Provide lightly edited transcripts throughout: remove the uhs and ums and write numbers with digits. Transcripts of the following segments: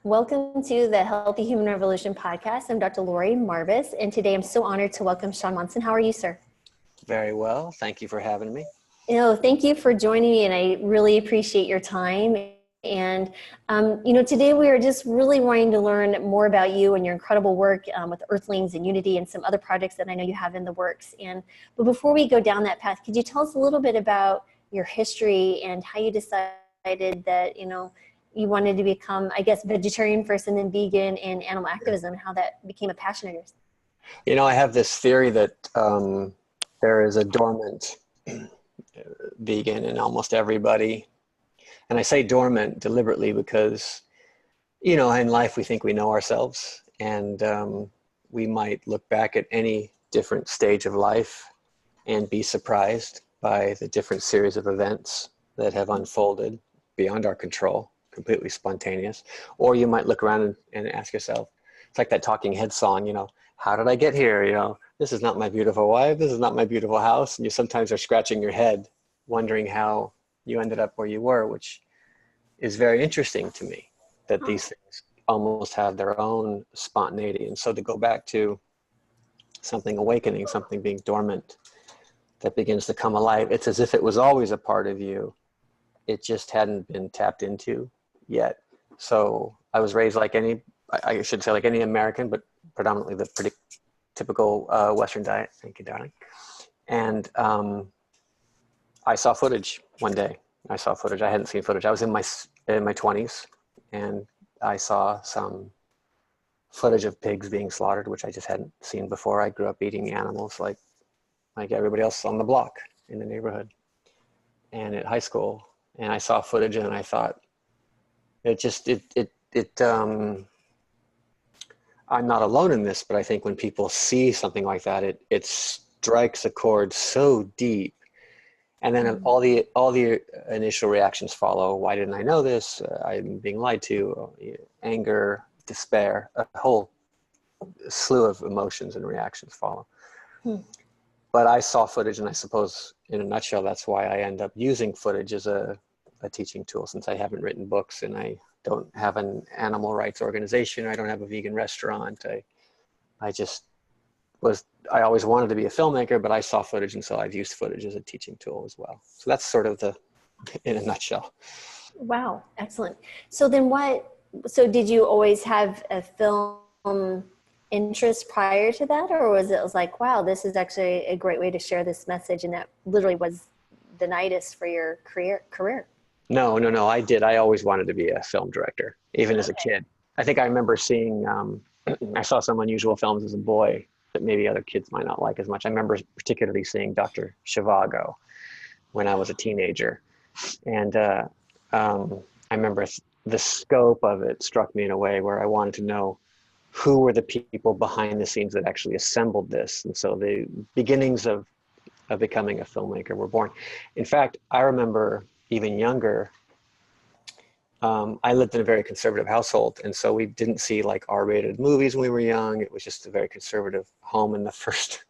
Welcome to the Healthy Human Revolution podcast. I'm Dr. Laurie Marbas, and today I'm so honored to welcome Shaun Monson. How are you, sir? Very well. Thank you for having me. Thank you for joining me, and I really appreciate your time. And, today we are just really wanting to learn more about you and your incredible work with Earthlings and Unity and some other projects that I know you have in the works. But before we go down that path, could you tell us a little bit about your history and how you decided that, you wanted to become, I guess, vegetarian first and then vegan and animal activism, and how that became a passion of yours? I have this theory that there is a dormant vegan in almost everybody. And I say dormant deliberately because, in life we think we know ourselves, and we might look back at any different stage of life and be surprised by the different series of events that have unfolded beyond our control, completely spontaneous. Or you might look around and ask yourself, it's like that Talking Head song, how did I get here? This is not my beautiful wife, this is not my beautiful house. And you sometimes are scratching your head, wondering how you ended up where you were, which is very interesting to me, that these things almost have their own spontaneity. And so to go back to something awakening, something being dormant, that begins to come alive, it's as if it was always a part of you. It just hadn't been tapped into yet. So I was raised like any American, but predominantly the pretty typical Western diet. Thank you, darling. And I saw footage one day. I hadn't seen footage. I was in my 20s, and I saw some footage of pigs being slaughtered, which I just hadn't seen before. I grew up eating animals like everybody else on the block in the neighborhood and at high school. And I saw footage, and I thought, I'm not alone in this, but I think when people see something like that, it strikes a chord so deep. And then all the initial reactions follow. Why didn't I know this? I'm being lied to. Anger, despair, a whole slew of emotions and reactions follow. But I saw footage, and I suppose in a nutshell, that's why I end up using footage as a teaching tool, since I haven't written books and I don't have an animal rights organization. I don't have a vegan restaurant. I always wanted to be a filmmaker, but I saw footage, and so I've used footage as a teaching tool as well. So that's sort of in a nutshell. Wow, excellent. So did you always have a film interest prior to that, or was it like, wow, this is actually a great way to share this message, and that literally was the nidus for your career? No, I did. I always wanted to be a film director, even as a kid. I think I remember seeing, I saw some unusual films as a boy that maybe other kids might not like as much. I remember particularly seeing Dr. Zhivago when I was a teenager. And I remember the scope of it struck me in a way where I wanted to know who were the people behind the scenes that actually assembled this. And so the beginnings of becoming a filmmaker were born. In fact, I remember even younger, I lived in a very conservative household, and so we didn't see like R-rated movies when we were young. It was just a very conservative home. And the first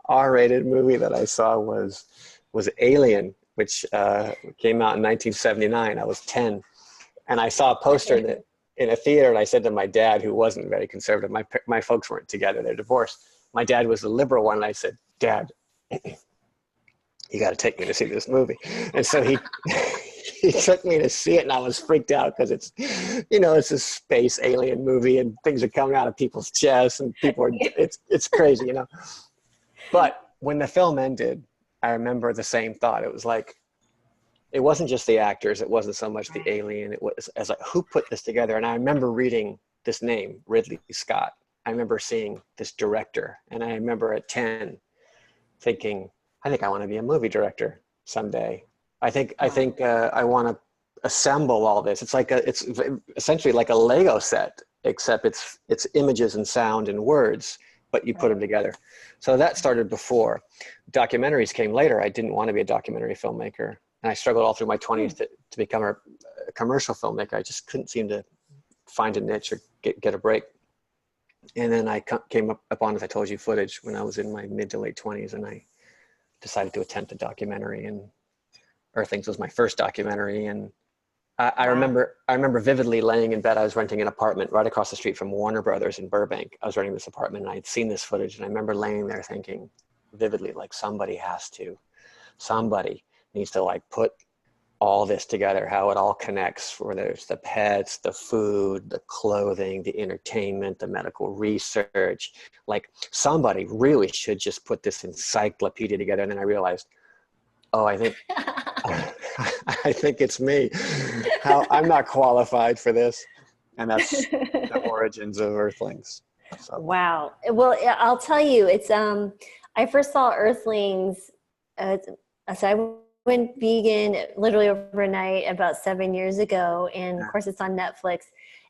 R-rated movie that I saw was Alien, which came out in 1979. I was 10, and I saw a poster in a theater, and I said to my dad, who wasn't very conservative, my folks weren't together, they're divorced. My dad was the liberal one, and I said, Dad, you got to take me to see this movie. And so he took me to see it, and I was freaked out because it's a space alien movie, and things are coming out of people's chests, and it's crazy, But when the film ended, I remember the same thought. It was like, it wasn't just the actors. It wasn't so much the alien. It was as like, who put this together? And I remember reading this name, Ridley Scott. I remember seeing this director, and I remember at 10 thinking, I think I want to be a movie director someday. I think I want to assemble all this. It's essentially like a Lego set, except it's images and sound and words, but you put them together. So that started before. Documentaries came later. I didn't want to be a documentary filmmaker, and I struggled all through my 20s to become a commercial filmmaker. I just couldn't seem to find a niche or get a break. And then I came upon, as I told you, footage when I was in my mid to late 20s, and I decided to attempt a documentary, and Earthlings was my first documentary. And I remember vividly laying in bed. I was renting an apartment right across the street from Warner Brothers in Burbank. I was renting this apartment and I'd seen this footage, and I remember laying there thinking vividly, like somebody needs to like put all this together, how it all connects, where there's the pets, the food, the clothing, the entertainment, the medical research. Like somebody really should just put this encyclopedia together. And then I realized, oh, I think I think it's me. How I'm not qualified for this. And that's the origins of Earthlings. So. Wow. Well, I'll tell you, it's I first saw Earthlings. So I went vegan literally overnight about 7 years ago, and of course it's on Netflix.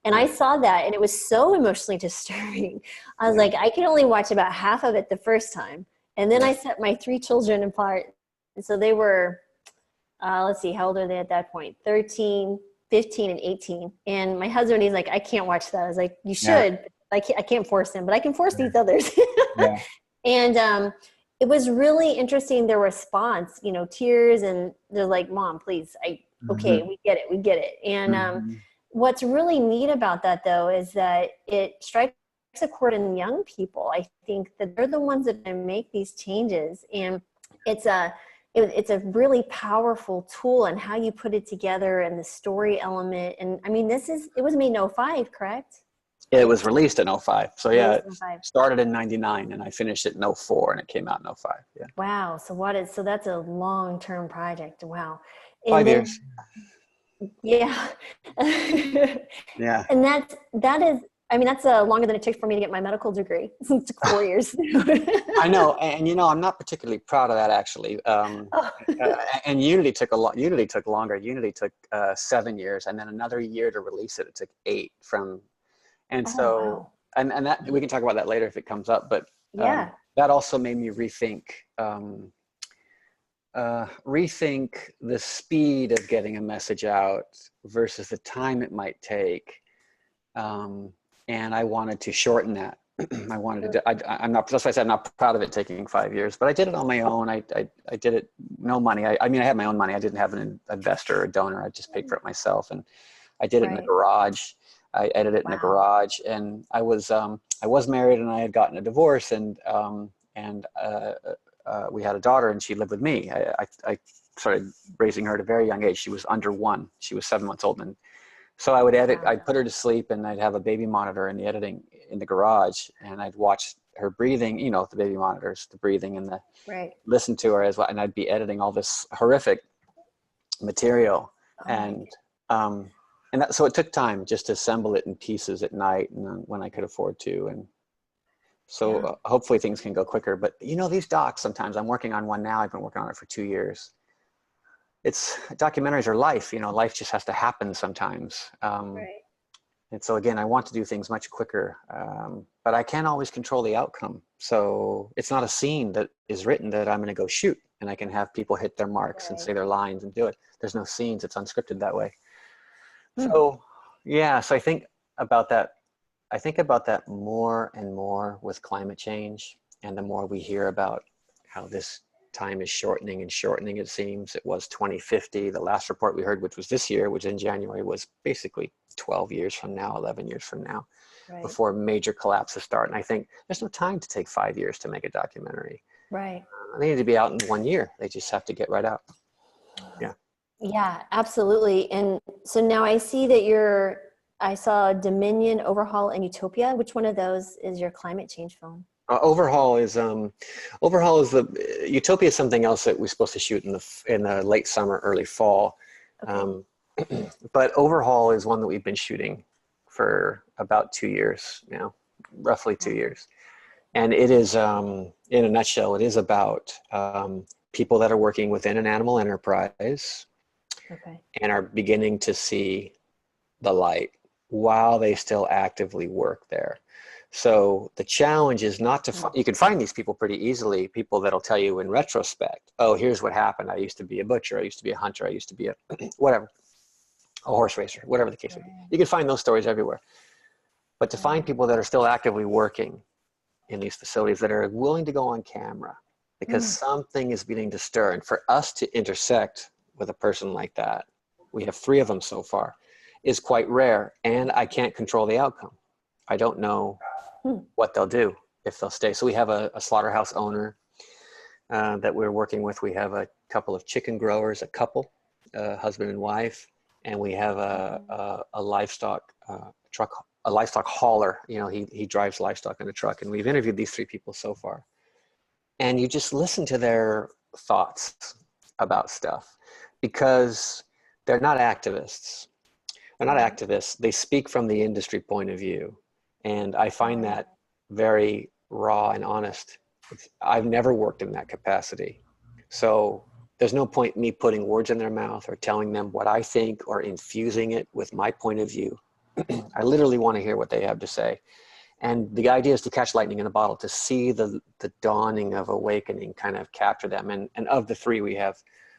And I saw that, and it was so emotionally disturbing. I was like, I can only watch about half of it the first time, and then I set my 3 children apart. And so they were, let's see, how old are they at that point? 13, 15, and 18. And my husband, he's like, I can't watch that. I was like, you should. I can't force him, but I can force these others. And it was really interesting, their response, tears, and they're like, Mom, please, okay, we get it. And what's really neat about that, though, is that it strikes a chord in young people. I think that they're the ones that make these changes. And it's a really powerful tool in how you put it together and the story element. And I mean, it was made in 2005, correct? It was released in 2005. So yeah, it started in 99 and I finished it in 2004 and it came out in 2005. Yeah. Wow. So that's a long-term project. Wow. And 5 years. Yeah. Yeah. And that is, I mean, that's longer than it took for me to get my medical degree. It took 4 years. I know. And I'm not particularly proud of that, actually. And Unity took longer. Unity took 7 years, and then another year to release it. It took 8 from. And so, wow. and that we can talk about that later if it comes up, but that also made me rethink the speed of getting a message out versus the time it might take. And I wanted to shorten that. I wanted to, that's why I said I'm not proud of it taking 5 years, but I did it on my own. I did it, no money. I mean, I had my own money. I didn't have an investor or a donor. I just paid for it myself. And I did it in the garage. I edited it in the garage, and I was married, and I had gotten a divorce, and we had a daughter, and she lived with me. I started raising her at a very young age. She was under 1. She was 7 months old, and so I would edit. I'd put her to sleep, and I'd have a baby monitor in the editing in the garage, and I'd watch her breathing. The baby monitors, the breathing, and listen to her as well. And I'd be editing all this horrific material, and so it took time just to assemble it in pieces at night and when I could afford to. And so hopefully things can go quicker. But these docs, sometimes I'm working on one now. I've been working on it for 2 years. Documentaries are life, life just has to happen sometimes. And so again, I want to do things much quicker, but I can't always control the outcome. So it's not a scene that is written that I'm going to go shoot and I can have people hit their marks and say their lines and do it. There's no scenes. It's unscripted that way. So, so I think about that. I think about that more and more with climate change. And the more we hear about how this time is shortening and shortening, it seems. It was 2050. The last report we heard, which was this year, which in January, was basically 12 years from now, 11 years from now, before major collapses start. And I think there's no time to take 5 years to make a documentary. They need to be out in 1 year. They just have to get right out. Yeah. Yeah, absolutely. And so now I see that I saw Dominion, Overhaul, and Utopia. Which one of those is your climate change film? Overhaul is Utopia is something else that we're supposed to shoot in the late summer, early fall. But Overhaul is one that we've been shooting for about 2 years now, roughly 2 years. And it is, in a nutshell, it is about people that are working within an animal enterprise and are beginning to see the light while they still actively work there. So the challenge is not to you can find these people pretty easily, people that'll tell you in retrospect, oh, here's what happened. I used to be a butcher. I used to be a hunter. I used to be a whatever, a horse racer, whatever the case may be. You can find those stories everywhere. But to find people that are still actively working in these facilities that are willing to go on camera because something is beginning to stir. And for us to intersect with a person like that we have 3 of them so far, is quite rare, and I can't control the outcome. I don't know what they'll do, if they'll stay. So we have a slaughterhouse owner that we're working with. We have a couple of chicken growers, a couple, husband and wife, and we have a livestock truck, a livestock hauler. You know, he drives livestock in a truck, and we've interviewed these 3 people so far. And you just listen to their thoughts about stuff, because they're not activists. They're not activists. They speak from the industry point of view. And I find that very raw and honest. I've never worked in that capacity. So there's no point me putting words in their mouth or telling them what I think or infusing it with my point of view. I literally want to hear what they have to say. And the idea is to catch lightning in a bottle, to see the dawning of awakening, kind of capture them. And of the 3 we have,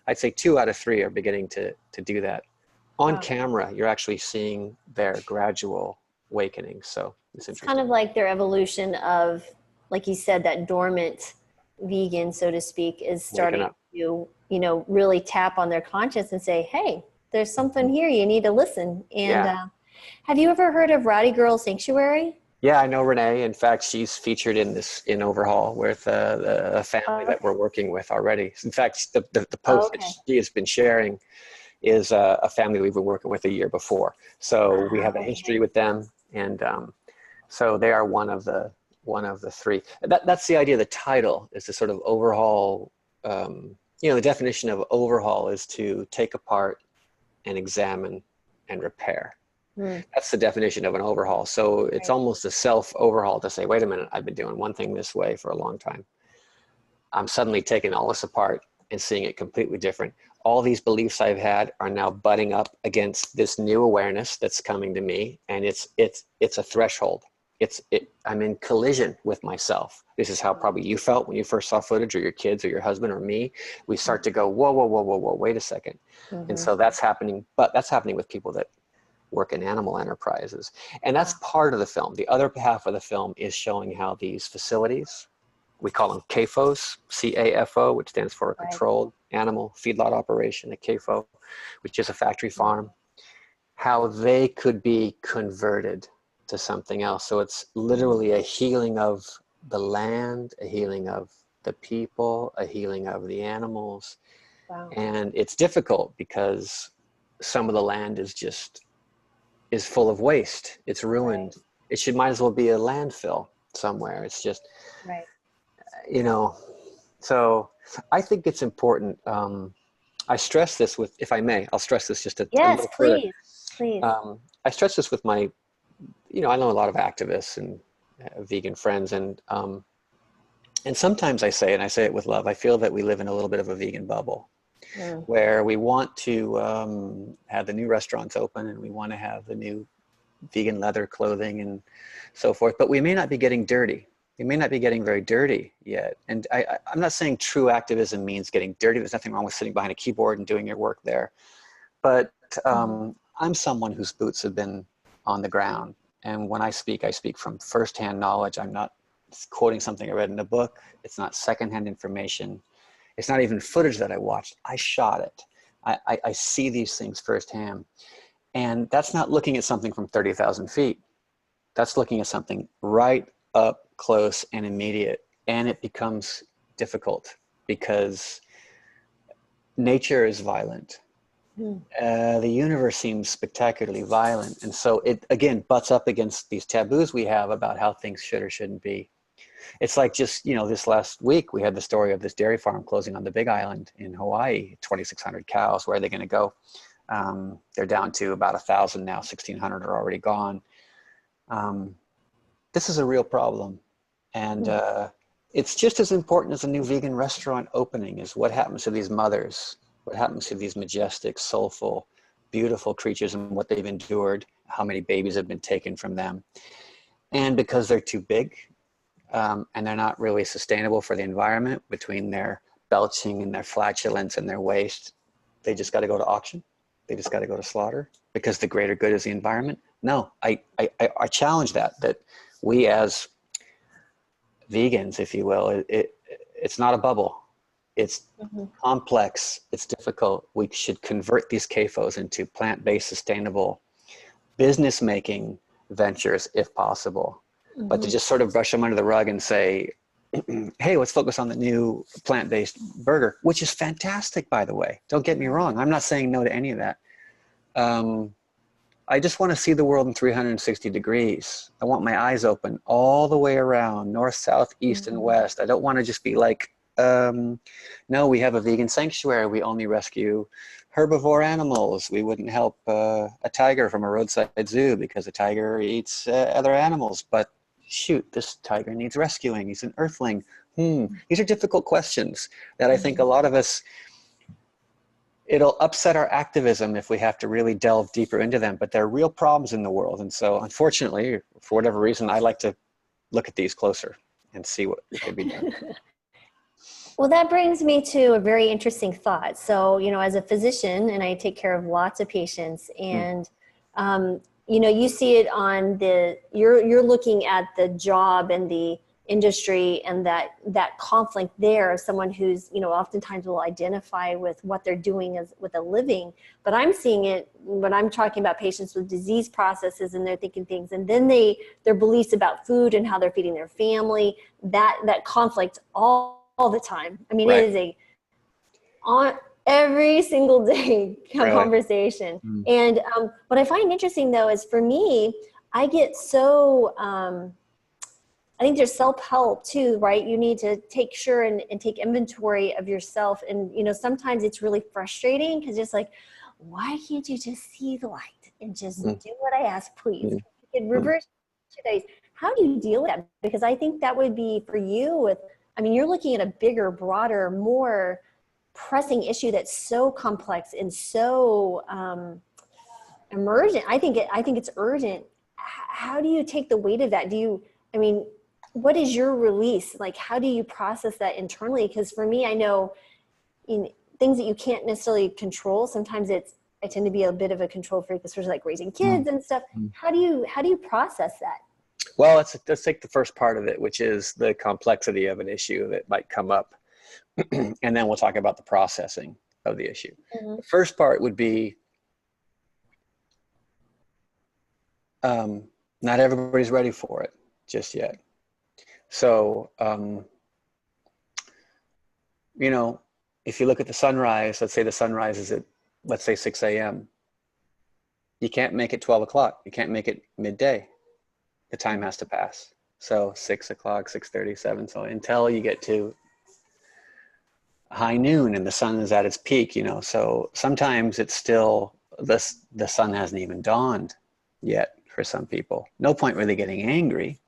I'd say 2 out of 3 are beginning to do that. On camera, you're actually seeing their gradual awakening. So it's interesting. Kind of like their evolution of, like you said, that dormant vegan, so to speak, is starting to, you know, really tap on their conscience and say, hey, there's something here, you need to listen. And have you ever heard of Rowdy Girl Sanctuary? Yeah, I know Renee. In fact, she's featured in Overhaul with a family that we're working with already. In fact, the post that she has been sharing is a family we've been working with a year before. So we have a history with them, and so they are one of the 3. That's the idea. The title is to sort of overhaul. You know, the definition of overhaul is to take apart and examine and repair. That's the definition of an overhaul. So it's almost a self-overhaul to say, wait a minute, I've been doing one thing this way for a long time. I'm suddenly taking all this apart and seeing it completely different. All these beliefs I've had are now butting up against this new awareness that's coming to me, and it's a threshold. I'm in collision with myself. This is how probably you felt when you first saw footage, or your kids or your husband or me. We start to go, whoa, whoa, whoa, whoa, whoa, wait a second. And so that's happening, but that's happening with people that work in animal enterprises. And that's part of the film. The other half of the film is showing how these facilities, we call them CAFOs, C-A-F-O, which stands for a Controlled Animal Feedlot Operation, a CAFO, which is a factory farm, how they could be converted to something else. So it's literally a healing of the land, a healing of the people, a healing of the animals. And it's difficult because some of the land is full of waste. It's ruined. It might as well be a landfill somewhere. It's just, you know, so I think it's important. I stress this with, if I may, I'll stress this just a little further. Please. I stress this with my, you know, I know a lot of activists and vegan friends, and sometimes I say, and I say it with love, I feel that we live in a little bit of a vegan bubble. Where we want to have the new restaurants open, and we want to have the new vegan leather clothing and so forth, but we may not be getting dirty. We may not be getting very dirty yet. And I'm not saying true activism means getting dirty. There's nothing wrong with sitting behind a keyboard and doing your work there. But I'm someone whose boots have been on the ground. And when I speak from firsthand knowledge. I'm not quoting something I read in a book. It's not secondhand information. It's not even footage that I watched. I shot it. I see these things firsthand. And that's not looking at something from 30,000 feet. That's looking at something right up close and immediate. And it becomes difficult because nature is violent. The universe seems spectacularly violent. And so it, again, butts up against these taboos we have about how things should or shouldn't be. It's like just, you know, this last week we had the story of this dairy farm closing on the Big Island in Hawaii, 2,600 cows. Where are they going to go? They're down to about 1,000 now, 1,600 are already gone. This is a real problem. And it's just as important as a new vegan restaurant opening is what happens to these mothers, what happens to these majestic, soulful, beautiful creatures and what they've endured, how many babies have been taken from them. And because they're too big, and they're not really sustainable for the environment between their belching and their flatulence and their waste, they just got to go to auction. They just got to go to slaughter because the greater good is the environment. No, I challenge that we as vegans, if you will, it's not a bubble. It's Mm-hmm. complex. It's difficult. We should convert these CAFOs into plant-based, sustainable, business-making ventures if possible. But to Mm-hmm. just sort of brush them under the rug and say, hey, let's focus on the new plant-based burger, which is fantastic, by the way. Don't get me wrong. I'm not saying no to any of that. I just want to see the world in 360 degrees. I want my eyes open all the way around, north, south, east, and west. I don't want to just be like, no, we have a vegan sanctuary. We only rescue herbivore animals. We wouldn't help a tiger from a roadside zoo because a tiger eats other animals. But shoot, this tiger needs rescuing. He's an earthling. These are difficult questions that I think a lot of us, it'll upset our activism if we have to really delve deeper into them, but they're real problems in the world. And so unfortunately, for whatever reason, I like to look at these closer and see what could be done. Well, that brings me to a very interesting thought. So, as a physician, and I take care of lots of patients, and you see it on you're looking at the job and the industry and that conflict there of someone who's, oftentimes will identify with what they're doing as with a living. But I'm seeing it when I'm talking about patients with disease processes, and they're thinking things, and then their beliefs about food and how they're feeding their family, that conflict all the time. I mean, Right. It is on every single day conversation. Really? And what I find interesting though is, for me, I get so I think there's self-help too, right? You need to take sure and take inventory of yourself. And sometimes it's really frustrating because it's like, why can't you just see the light and just do what I ask, please? You can reverse today's. How do you deal with that? Because I think that would be for you you're looking at a bigger, broader, more pressing issue that's so complex and so emergent. I think it's urgent. How do you take the weight of that? What is your release? Like, how do you process that internally? Because for me, I know in things that you can't necessarily control, sometimes I tend to be a bit of a control freak, especially like raising kids and stuff. How do you process that? Well, let's take the first part of it, which is the complexity of an issue that might come up. And then we'll talk about the processing of the issue. The first part would be, not everybody's ready for it just yet. So, if you look at the sunrise, let's say the sunrise is at, let's say 6 a.m. You can't make it 12 o'clock. You can't make it midday. The time has to pass. So 6 o'clock, 6:30, 7. So until you get to high noon and the sun is at its peak, so sometimes it's still, the sun hasn't even dawned yet for some people. No point really getting angry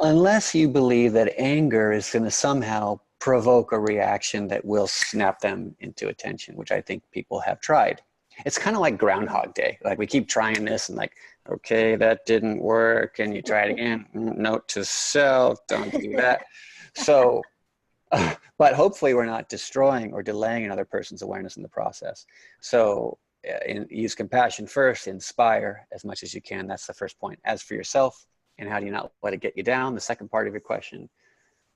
unless you believe that anger is going to somehow provoke a reaction that will snap them into attention, which I think people have tried. It's kind of like Groundhog Day. Like, we keep trying this and like, okay, that didn't work. And you try it again. Note to self, don't do that. So, but hopefully we're not destroying or delaying another person's awareness in the process. So use compassion first, inspire as much as you can. That's the first point. As for yourself, and how do you not let it get you down? The second part of your question,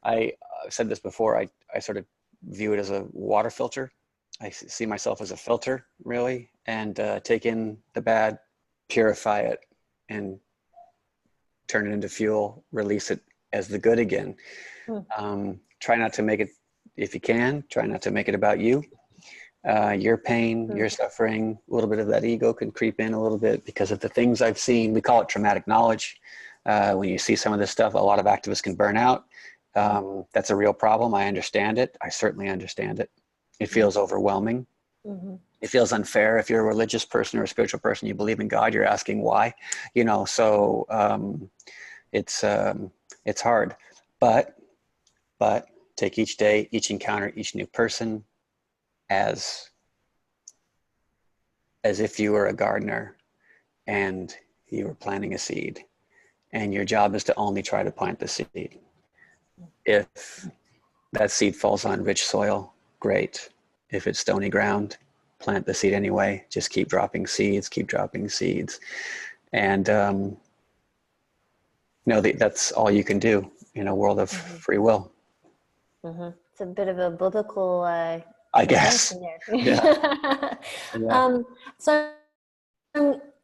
I said this before, I sort of view it as a water filter. I see myself as a filter, really, and take in the bad, purify it, and turn it into fuel, release it as the good again. Try not to make it, if you can, try not to make it about you. Your pain, your suffering, a little bit of that ego can creep in a little bit because of the things I've seen. We call it traumatic knowledge. When you see some of this stuff, a lot of activists can burn out. That's a real problem. I understand it. I certainly understand it. It feels overwhelming. It feels unfair. If you're a religious person or a spiritual person, you believe in God, you're asking why, so it's hard, but take each day, each encounter, each new person as if you were a gardener and you were planting a seed, and your job is to only try to plant the seed. If that seed falls on rich soil, great. If it's stony ground, plant the seed anyway. Just keep dropping seeds, and that's all you can do in a world of free will. it's a bit of a biblical I guess. comparison there. Yeah. Yeah. So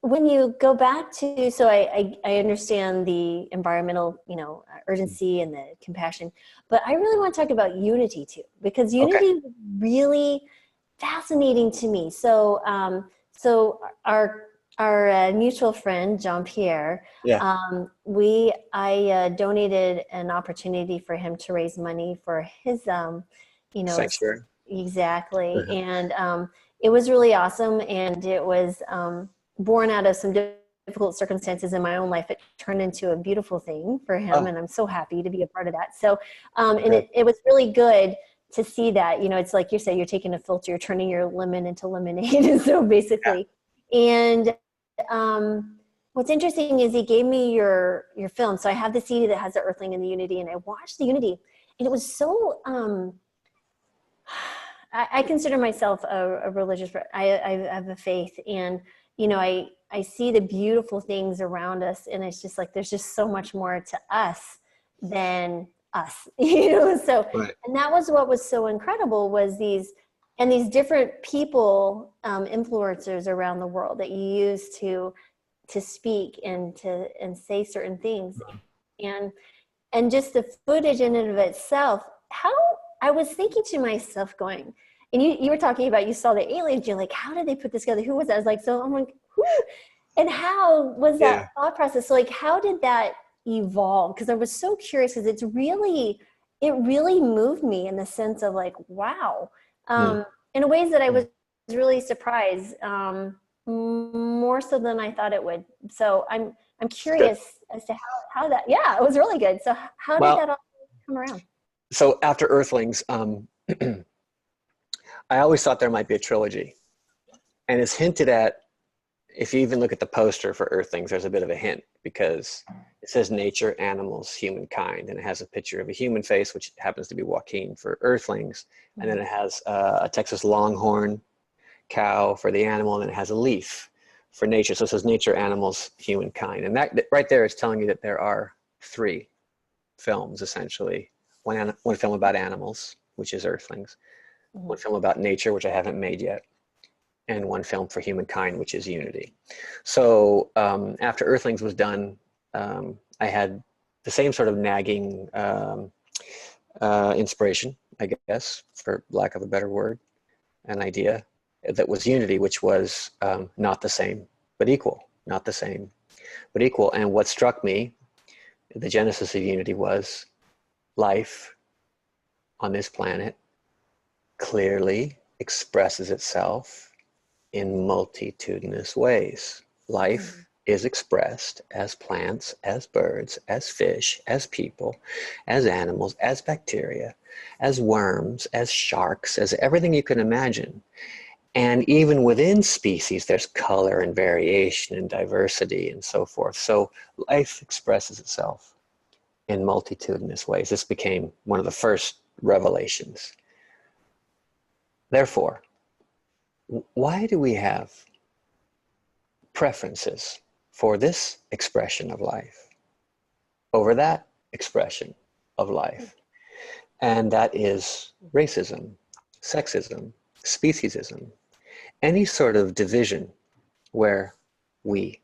when you go back to, so I understand the environmental, urgency and the compassion, but I really want to talk about unity too, because Okay. unity was really fascinating to me. So, so our mutual friend Jean Pierre, Yeah. I donated an opportunity for him to raise money for his, Sanctuary. exactly, Uh-huh. and it was really awesome, and it was born out of some difficult circumstances in my own life. It turned into a beautiful thing for him, Oh, and I'm so happy to be a part of that. So, and good. it was really good to see that, it's like you say, you're taking a filter, you're turning your lemon into lemonade. So Yeah. basically, and what's interesting is he gave me your film. So I have the CD that has the Earthling and the Unity, and I watched the Unity, and it was so. I consider myself a religious. I have a faith, and I see the beautiful things around us, and it's just like there's just so much more to us than us, So, Right. and that was what was so incredible was these different people, influencers around the world that you use to speak and say certain things, and just the footage in and of itself. How I was thinking to myself, going, and you were talking about you saw the aliens. You're like, how did they put this together? Who was that? I was like, so I'm like, who? And how was that Yeah. thought process? So like, how did that evolve? Because I was so curious. Because it really moved me in the sense of like, wow, Mm. in ways that I Mm. was really surprised, more so than I thought it would. So I'm Good. curious as to how that. Yeah, it was really good. So how did Well, that all come around? so after Earthlings, I always thought there might be a trilogy, and it's hinted at. If you even look at the poster for Earthlings, there's a bit of a hint because it says nature, animals, humankind, and it has a picture of a human face, which happens to be Joaquin for Earthlings, and then it has a Texas Longhorn cow for the animal, and then it has a leaf for nature. So it says nature, animals, humankind, and that right there is telling you that there are three films essentially: one film about animals, which is Earthlings; Mm-hmm. one film about nature, which I haven't made yet; and one film for humankind, which is Unity. So after Earthlings was done, I had the same sort of nagging inspiration, I guess, for lack of a better word, an idea that was Unity, which was not the same, but equal, not the same, but equal. And what struck me, the genesis of Unity was life on this planet clearly expresses itself in multitudinous ways. Mm-hmm. Life is expressed as plants, as birds, as fish, as people, as animals, as bacteria, as worms, as sharks, as everything you can imagine. And even within species, there's color and variation and diversity and so forth. So life expresses itself in multitudinous ways. This became one of the first revelations. Therefore, why do we have preferences for this expression of life over that expression of life? And that is racism, sexism, speciesism, any sort of division where we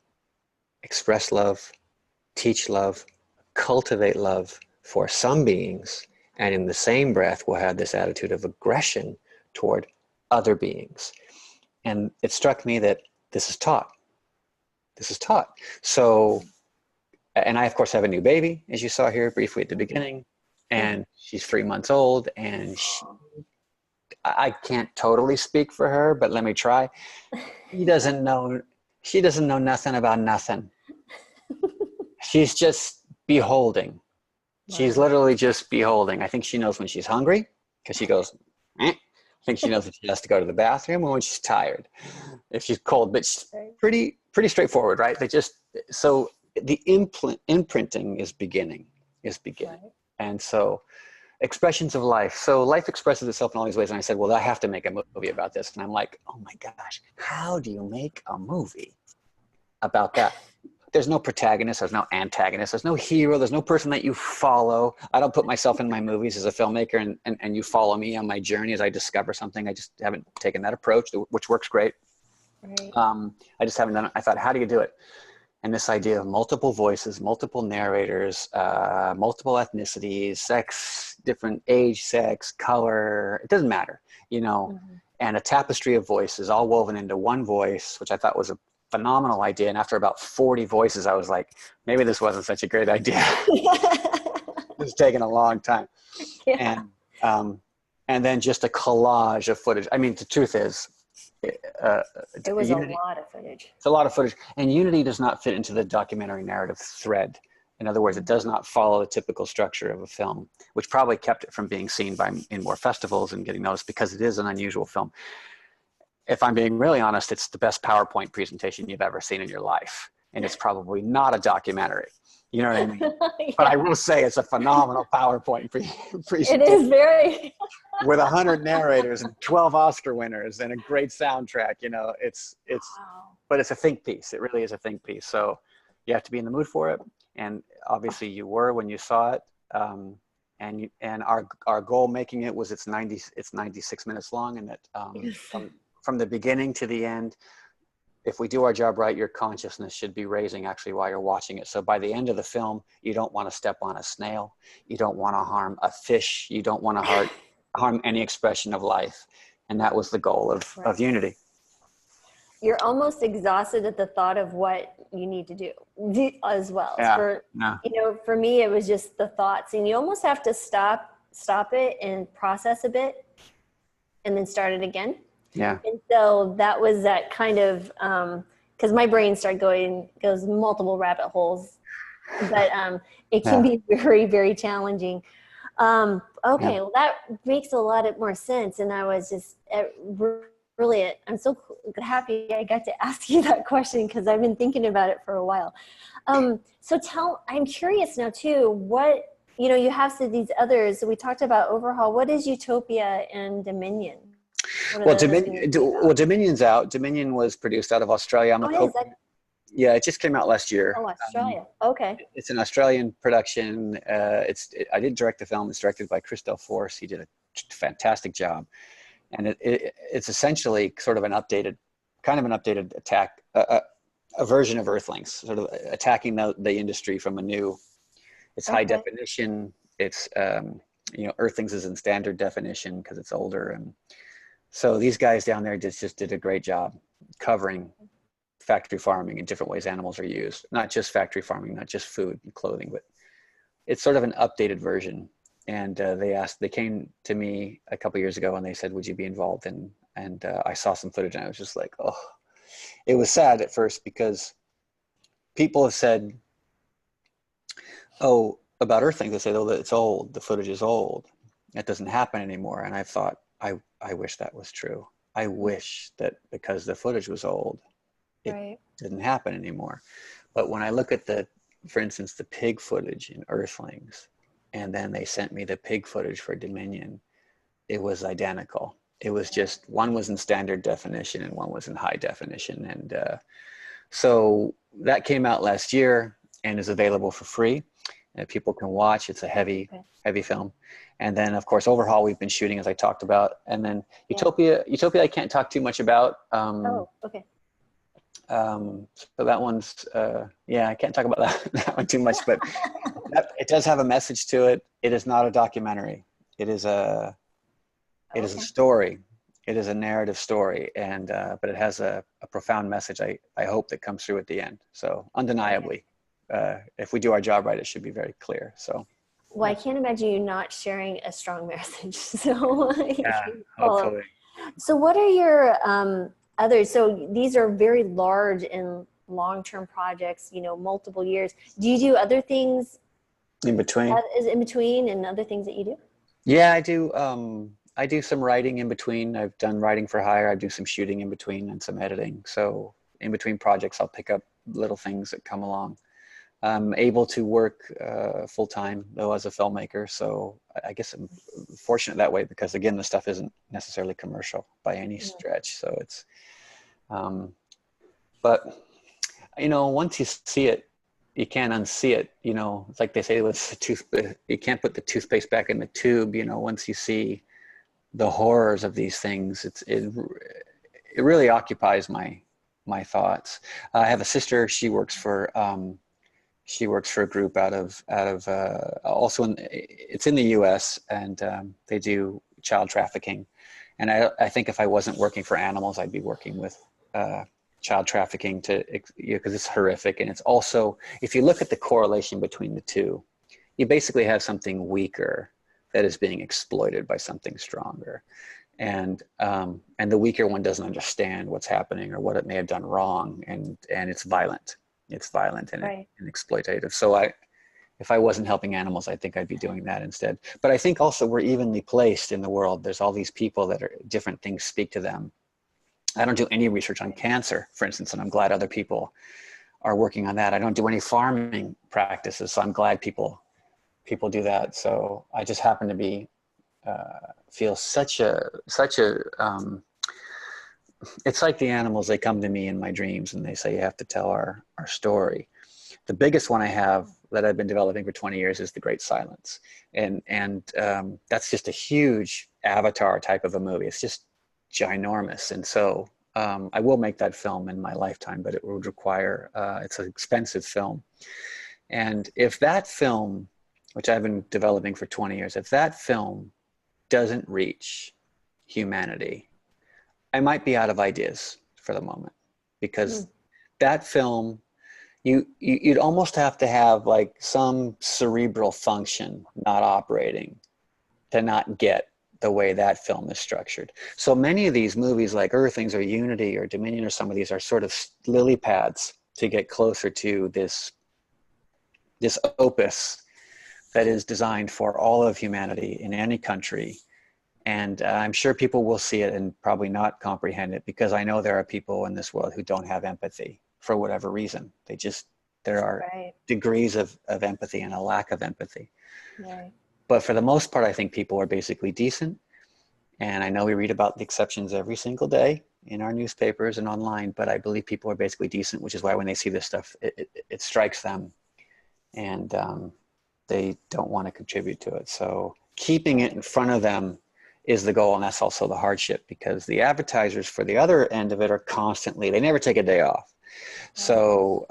express love, teach love, cultivate love for some beings, and in the same breath we'll have this attitude of aggression toward other beings. And it struck me that this is taught. This is taught. So, and I, of course, have a new baby, as you saw here briefly at the beginning, and she's 3 months old, and I can't totally speak for her, but let me try. She doesn't know, she doesn't know nothing about nothing. She's just beholding. She's Wow. literally just beholding. I think she knows when she's hungry because she goes, eh. I think she knows if she has to go to the bathroom or when she's tired, if she's cold, but she's Right. pretty straightforward, right? They just, so the imprinting is beginning. Right. And so expressions of life. So life expresses itself in all these ways. And I said, well, I have to make a movie about this. And I'm like, oh my gosh, how do you make a movie about that? there's no protagonist, there's no antagonist, there's no hero, there's no person that you follow. I don't put myself in my movies as a filmmaker and you follow me on my journey as I discover something. I just haven't taken that approach, which works great. Right. I just haven't done it. I thought, how do you do it? And this idea of multiple voices, multiple narrators, multiple ethnicities, sex, different age, sex, color, it doesn't matter, you know, and a tapestry of voices all woven into one voice, which I thought was a phenomenal idea. And after about 40 voices, I was like, maybe this wasn't such a great idea. It's taken a long time. Yeah. And then just a collage of footage. I mean, the truth is, it was Unity, a lot of footage. it's a lot of footage, and Unity does not fit into the documentary narrative thread. In other words, it does not follow the typical structure of a film, which probably kept it from being seen in more festivals and getting noticed because it is an unusual film. If I'm being really honest, it's the best PowerPoint presentation you've ever seen in your life, and it's probably not a documentary. You know what I mean? Yeah. But I will say it's a phenomenal PowerPoint presentation. It is very. With 100 narrators and 12 Oscar winners and a great soundtrack, you know, Wow. but it's a think piece. It really is a think piece. So you have to be in the mood for it. And obviously you were when you saw it. And our goal making it was it's 96 minutes long, and that from the beginning to the end, if we do our job right, your consciousness should be raising actually while you're watching it. So by the end of the film, you don't want to step on a snail. You don't want to harm a fish. You don't want to harm any expression of life. And that was the goal of Unity. You're almost exhausted at the thought of what you need to do as well. Yeah. You know, for me, it was just the thoughts, and you almost have to stop it and process a bit and then start it again. Yeah. And so that was that kind of, because my brain goes multiple rabbit holes, but it can be very, very challenging. Okay, well, that makes a lot more sense. And I was just really, I'm so happy I got to ask you that question, because I've been thinking about it for a while. So I'm curious now too, what, you know, you have said these others, we talked about Overhaul. What is Utopia and Dominion? Well, Dominion's out. Dominion was produced out of Australia. Yeah, it just came out last year. Oh, Australia. Okay. It's an Australian production. I didn't direct the film. It's directed by Chris Delforce. He did a fantastic job. And it's essentially sort of an updated attack, a version of Earthlings, sort of attacking the industry from a new, it's high definition. It's, you know, Earthlings is in standard definition because it's older. And so these guys down there just did a great job covering factory farming in different ways animals are used. Not just factory farming, not just food and clothing, but it's sort of an updated version. And they came to me a couple years ago and they said, would you be involved? And I saw some footage and I was just like, oh, it was sad at first because people have said, oh, about Earthlings, they say, oh, it's old, the footage is old. It doesn't happen anymore. And I thought, I wish that was true. I wish that because the footage was old, it didn't happen anymore. But when I look at for instance, the pig footage in Earthlings, and then they sent me the pig footage for Dominion, it was identical. It was just, one was in standard definition and one was in high definition. And so that came out last year and is available for free. People can watch. It's a heavy film. And then, of course, Overhaul we've been shooting, as I talked about. And then Utopia I can't talk too much about. Oh, okay. So that one's, I can't talk about that one too much, but it does have a message to it. It is not a documentary. It is a story. It is a narrative story, and but it has a profound message. I hope that comes through at the end. So undeniably, if we do our job right, it should be very clear. So. Well, I can't imagine you not sharing a strong message. So hopefully. So what are your others? So these are very large and long-term projects, you know, multiple years. Do you do other things in between? In between, and other things that you do? Yeah, I do. I do some writing in between. I've done writing for hire. I do some shooting in between and some editing. So in between projects, I'll pick up little things that come along. I'm able to work full time though as a filmmaker. So I guess I'm fortunate that way because again, the stuff isn't necessarily commercial by any stretch. So it's, but you know, once you see it, you can't unsee it. You know, it's like they say with the you can't put the toothpaste back in the tube. You know, once you see the horrors of these things, it really occupies my thoughts. I have a sister. She works for a group out of also it's in the U.S. and they do child trafficking. And I think if I wasn't working for animals, I'd be working with child trafficking because it's horrific. And it's also, if you look at the correlation between the two, you basically have something weaker that is being exploited by something stronger. And the weaker one doesn't understand what's happening or what it may have done wrong. And it's violent. It's violent and, Right. and exploitative. So if I wasn't helping animals, I think I'd be doing that instead. But I think also we're evenly placed in the world. There's all these people that are different things speak to them. I don't do any research on cancer, for instance, and I'm glad other people are working on that. I don't do any farming practices, so I'm glad people do that. So I just happen to be feel such a it's like the animals. They come to me in my dreams and they say, you have to tell our story. The biggest one I have that I've been developing for 20 years is The Great Silence. And that's just a huge Avatar type of a movie. It's just ginormous. And so I will make that film in my lifetime, but it would require, it's an expensive film. And if that film, which I've been developing for 20 years, if that film doesn't reach humanity, I might be out of ideas for the moment, because that film, you'd almost have to have like some cerebral function not operating to not get the way that film is structured. So many of these movies like Earthlings or Unity or Dominion or some of these are sort of lily pads to get closer to this opus that is designed for all of humanity in any country. And I'm sure people will see it and probably not comprehend it, because I know there are people in this world who don't have empathy for whatever reason. There are degrees of empathy and a lack of empathy. Right. But for the most part, I think people are basically decent. And I know we read about the exceptions every single day in our newspapers and online, but I believe people are basically decent, which is why when they see this stuff, it strikes them, and they don't want to contribute to it. So keeping it in front of them is the goal. And that's also the hardship, because the advertisers for the other end of it are constantly, they never take a day off. So,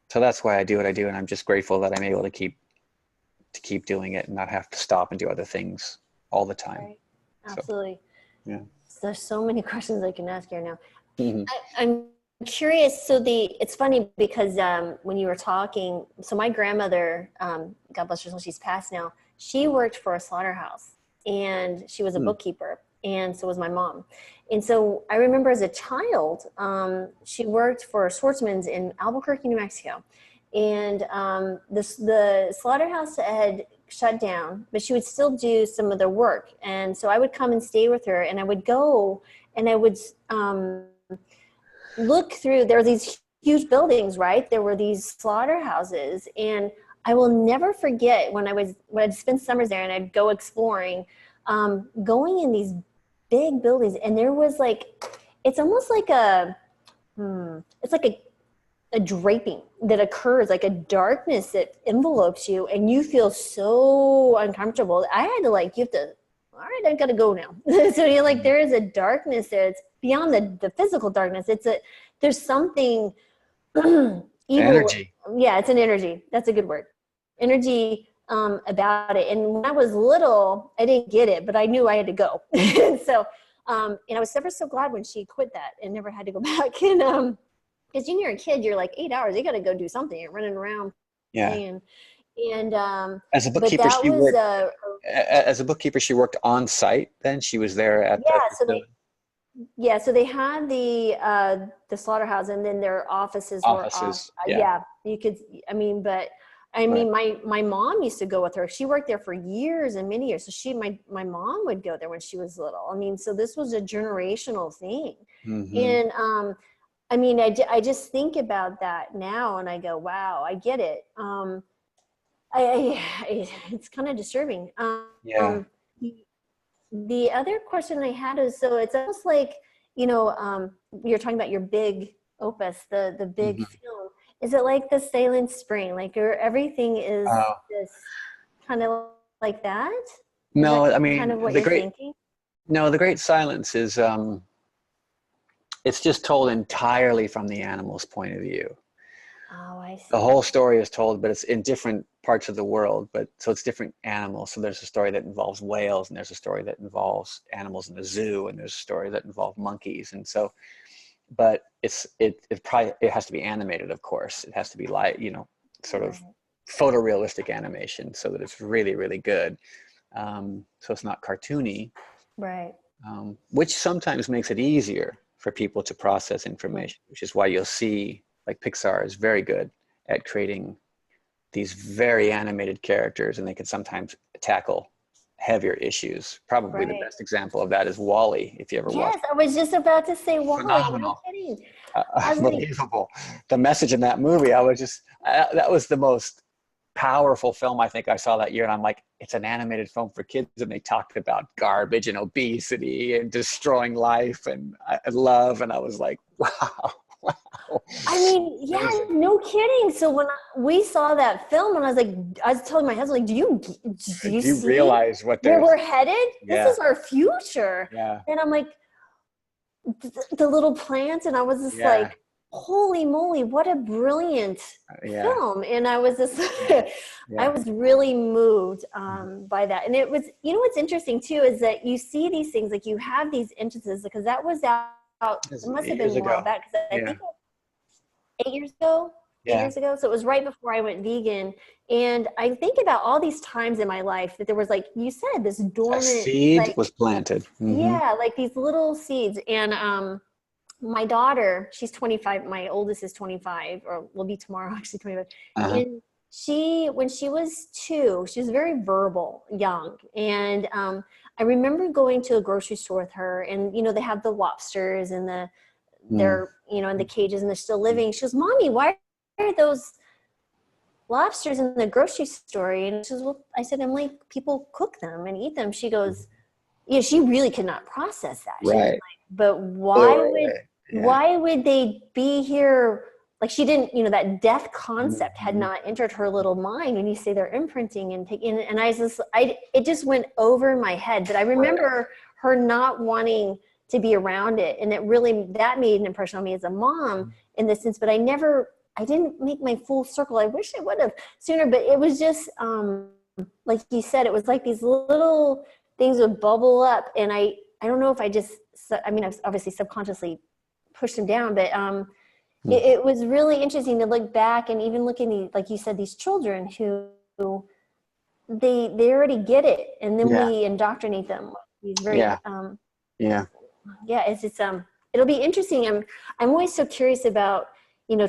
so that's why I do what I do. And I'm just grateful that I'm able to keep doing it and not have to stop and do other things all the time. Right. Absolutely. So, yeah. So there's so many questions I can ask here now. Mm-hmm. I'm curious. So it's funny because when you were talking, so my grandmother, God bless her soul, she's passed now. She worked for a slaughterhouse, and she was a bookkeeper, and so was my mom. And so I remember as a child, she worked for Schwartzman's in Albuquerque, New Mexico. And the slaughterhouse had shut down, but she would still do some of their work. And so I would come and stay with her, and I would go and I would look through, there were these huge buildings, right? There were these slaughterhouses, and I will never forget when I'd spend summers there and I'd go exploring, going in these big buildings, and there was like, it's almost like it's like a draping that occurs, like a darkness that envelopes you, and you feel so uncomfortable. I had to all right, I gotta go now. So you're like, there is a darkness there. It's beyond the physical darkness. There's something evil. Energy. Yeah, it's an energy. That's a good word. Energy about it. And when I was little, I didn't get it, but I knew I had to go. So, and I was ever so glad when she quit that and never had to go back. And because when you're a kid, you're like 8 hours, you got to go do something. You're running around. Yeah. And as a bookkeeper, as a bookkeeper, she worked on site. Then she was there at so they had the slaughterhouse, and then their offices were off. You could. I mean, but I mean, my mom used to go with her. She worked there for years and many years. So my mom would go there when she was little. I mean, so this was a generational thing. Mm-hmm. And I mean, I just think about that now, and I go, wow, I get it. It's kind of disturbing. The other question I had is, so it's almost like, you're talking about your big opus, the big Mhm. film. Is it like the Silent Spring? Like everything is Oh, this kind of like that? Is no, that I kind mean, of what you're thinking? the Great Silence is, it's just told entirely from the animal's point of view. Oh, I The see. whole story is told, but it's in different parts of the world, but so it's different animals. So there's a story that involves whales, and there's a story that involves animals in the zoo, and there's a story that involves monkeys. And so, but it has to be animated, of course. It has to be like, sort of Right. photorealistic animation so that it's really, really good. So it's not cartoony, Right. which sometimes makes it easier for people to process Mm. information, which is why you'll see like Pixar is very good at creating these very animated characters, and they can sometimes tackle heavier issues. Probably the Right. best example of that is Wall-E, if you ever watched. Yes, I was just about to say Wally. No Phenomenal. kidding. I was like, Unbelievable. The message in that movie, that was the most powerful film I think I saw that year. And I'm like, it's an animated film for kids. And they talked about garbage and obesity and destroying life and love. And I was like, wow, wow. I mean, yeah, Amazing. no kidding. So when we saw that film, and I was telling my husband, like, do you Do you see realize what where there's, we're headed? This yeah, is our future. yeah, And I'm like, the little plants, and I was just yeah, like, holy moly, what a brilliant yeah, film. And I was just, I yeah. was really moved by that. And it was, what's interesting too, is that you see these things, like you have these instances, because that was out, This it is must have been years a while ago. back, because I Yeah, think 8 years ago, eight yeah. years ago. So it was right before I went vegan. And I think about all these times in my life that there was, like you said, this A dormant, seed like, was planted. Hmm. yeah, like these little seeds. And my daughter, she's 25. My oldest is 25, or will be tomorrow, actually 25. Uh-huh. And when she was 2, she was very verbal, young. And I remember going to a grocery store with her, and, they have the lobsters and Mm. they're, in the cages and they're still living. She goes, Mommy, why are those lobsters in the grocery store? And she goes, well, I said, Emily, people cook them and eat them. She goes, yeah, she really could not process that. She was Right. like, but Blew her away. Yeah. why would they be here? Like, she didn't, that death concept had Mhm. not entered her little mind when you say they're imprinting and taking, and it just went over my head. But I Right. remember her not wanting to be around it. And that made an impression on me as a mom in this sense, but I didn't make my full circle. I wish I would have sooner, but it was just, like you said, it was like these little things would bubble up. And I don't know if I was obviously subconsciously pushed them down, but Mm. it was really interesting to look back and even look at like you said, these children who they already get it. And then Yeah. we indoctrinate them with these very, Yeah. Yeah. yeah, it's it'll be interesting. I'm always so curious about,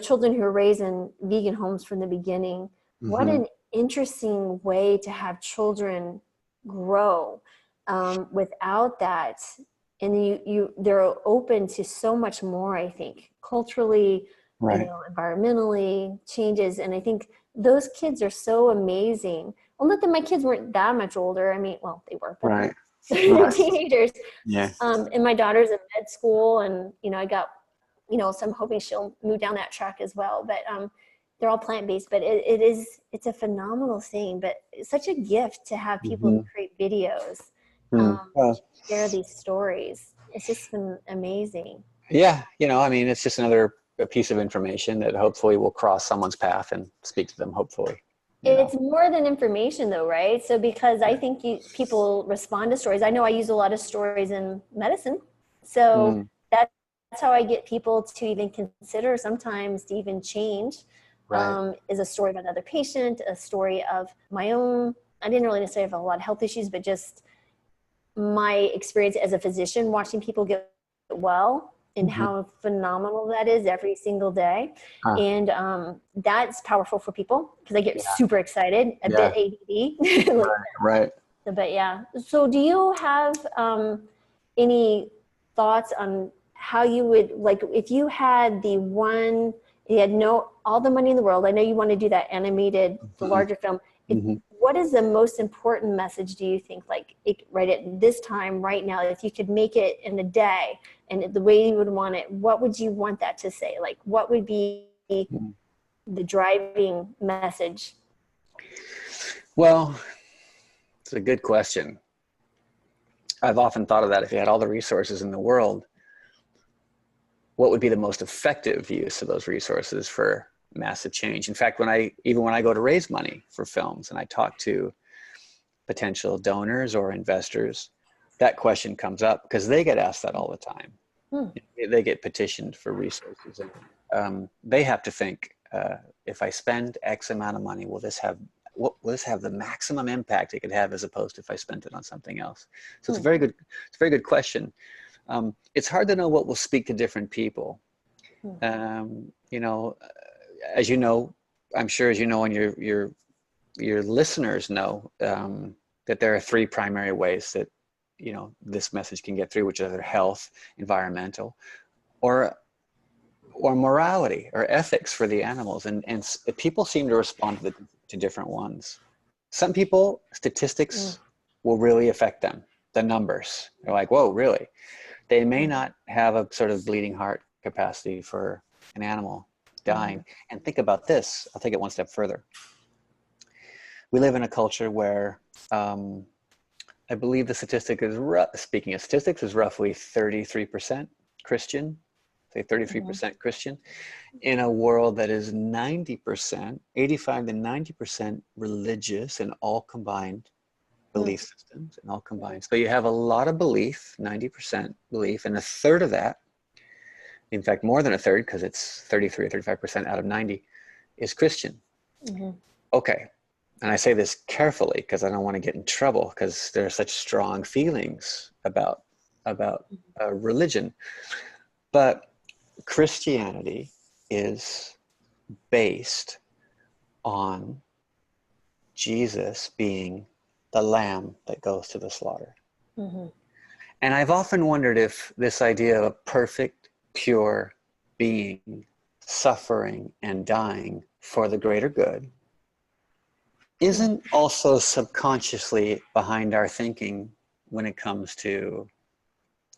children who are raised in vegan homes from the beginning. What Hmm. an interesting way to have children grow without that. And they're open to so much more, I think, culturally, Right. environmentally changes. And I think those kids are so amazing. Well, not that my kids weren't that much older. I mean, well, they were, but Right. they're Right. teenagers. Yeah. And my daughter's in med school, and I got, so I'm hoping she'll move down that track as well. But they're all plant-based. But it's a phenomenal thing. But it's such a gift to have people who Hmm. create videos, Mm. Well, share these stories. It's just been amazing. yeah. I mean, it's just another piece of information that hopefully will cross someone's path and speak to them. Hopefully. It's more than information, though, right? So because I Yeah. think people respond to stories. I know I use a lot of stories in medicine. So Mm. that's how I get people to even consider, sometimes to even change, Right. is a story of another patient, a story of my own. I didn't really necessarily have a lot of health issues, but just my experience as a physician watching people get well, and Hmm. how phenomenal that is every single day. Huh. And that's powerful for people because I get Yeah. super excited, a bit Yeah. ADD. Like, Right. Right. but yeah. So do you have any thoughts on how you would, like, if you had you had all the money in the world, I know you want to do that animated, the Hmm. larger film. Hmm. what is the most important message, do you think, like right at this time, right now, if you could make it in a day and the way you would want it, what would you want that to say? Like, what would be the driving message? Well, it's a good question. I've often thought of that. If you had all the resources in the world, what would be the most effective use of those resources for massive change? In fact, when I go to raise money for films and I talk to potential donors or investors, that question comes up because they get asked that all the time. They get petitioned for resources, and they have to think, if I spend X amount of money, will this have the maximum impact it could have, as opposed to if I spent it on something else? So it's a very good question. It's hard to know what will speak to different people. You know, as you know, I'm sure as you know, and your listeners know, that there are three primary ways that, you know, this message can get through, which are health, environmental, or morality or ethics for the animals. And people seem to respond to different ones. Some people, statistics will really affect them, the numbers. They're like, whoa, really? They may not have a sort of bleeding heart capacity for an animal dying. And think about this. I'll take it one step further. We live in a culture where I believe the statistic is, speaking of statistics, is roughly 33% Christian, say 33% Christian, in a world that is 90%, 85 to 90% religious and all combined belief systems and all combined. So you have a lot of belief, 90% belief, and a third of that, in fact, more than a third, because it's 33 or 35% out of 90, is Christian. Okay. And I say this carefully because I don't want to get in trouble, because there are such strong feelings about religion. But Christianity is based on Jesus being the lamb that goes to the slaughter. And I've often wondered if this idea of a perfect, pure being suffering and dying for the greater good isn't also subconsciously behind our thinking when it comes to,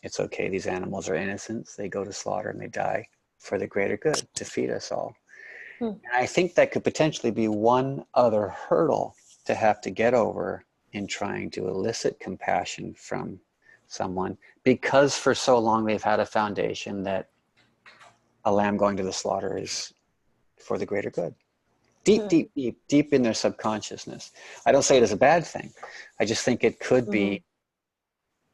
it's okay, these animals are innocents, they go to slaughter and they die for the greater good, to feed us all. And I think that could potentially be one other hurdle to have to get over in trying to elicit compassion from someone, because for so long they've had a foundation that a lamb going to the slaughter is for the greater good. Deep in their subconsciousness. I don't say it as a bad thing. I just think it could be,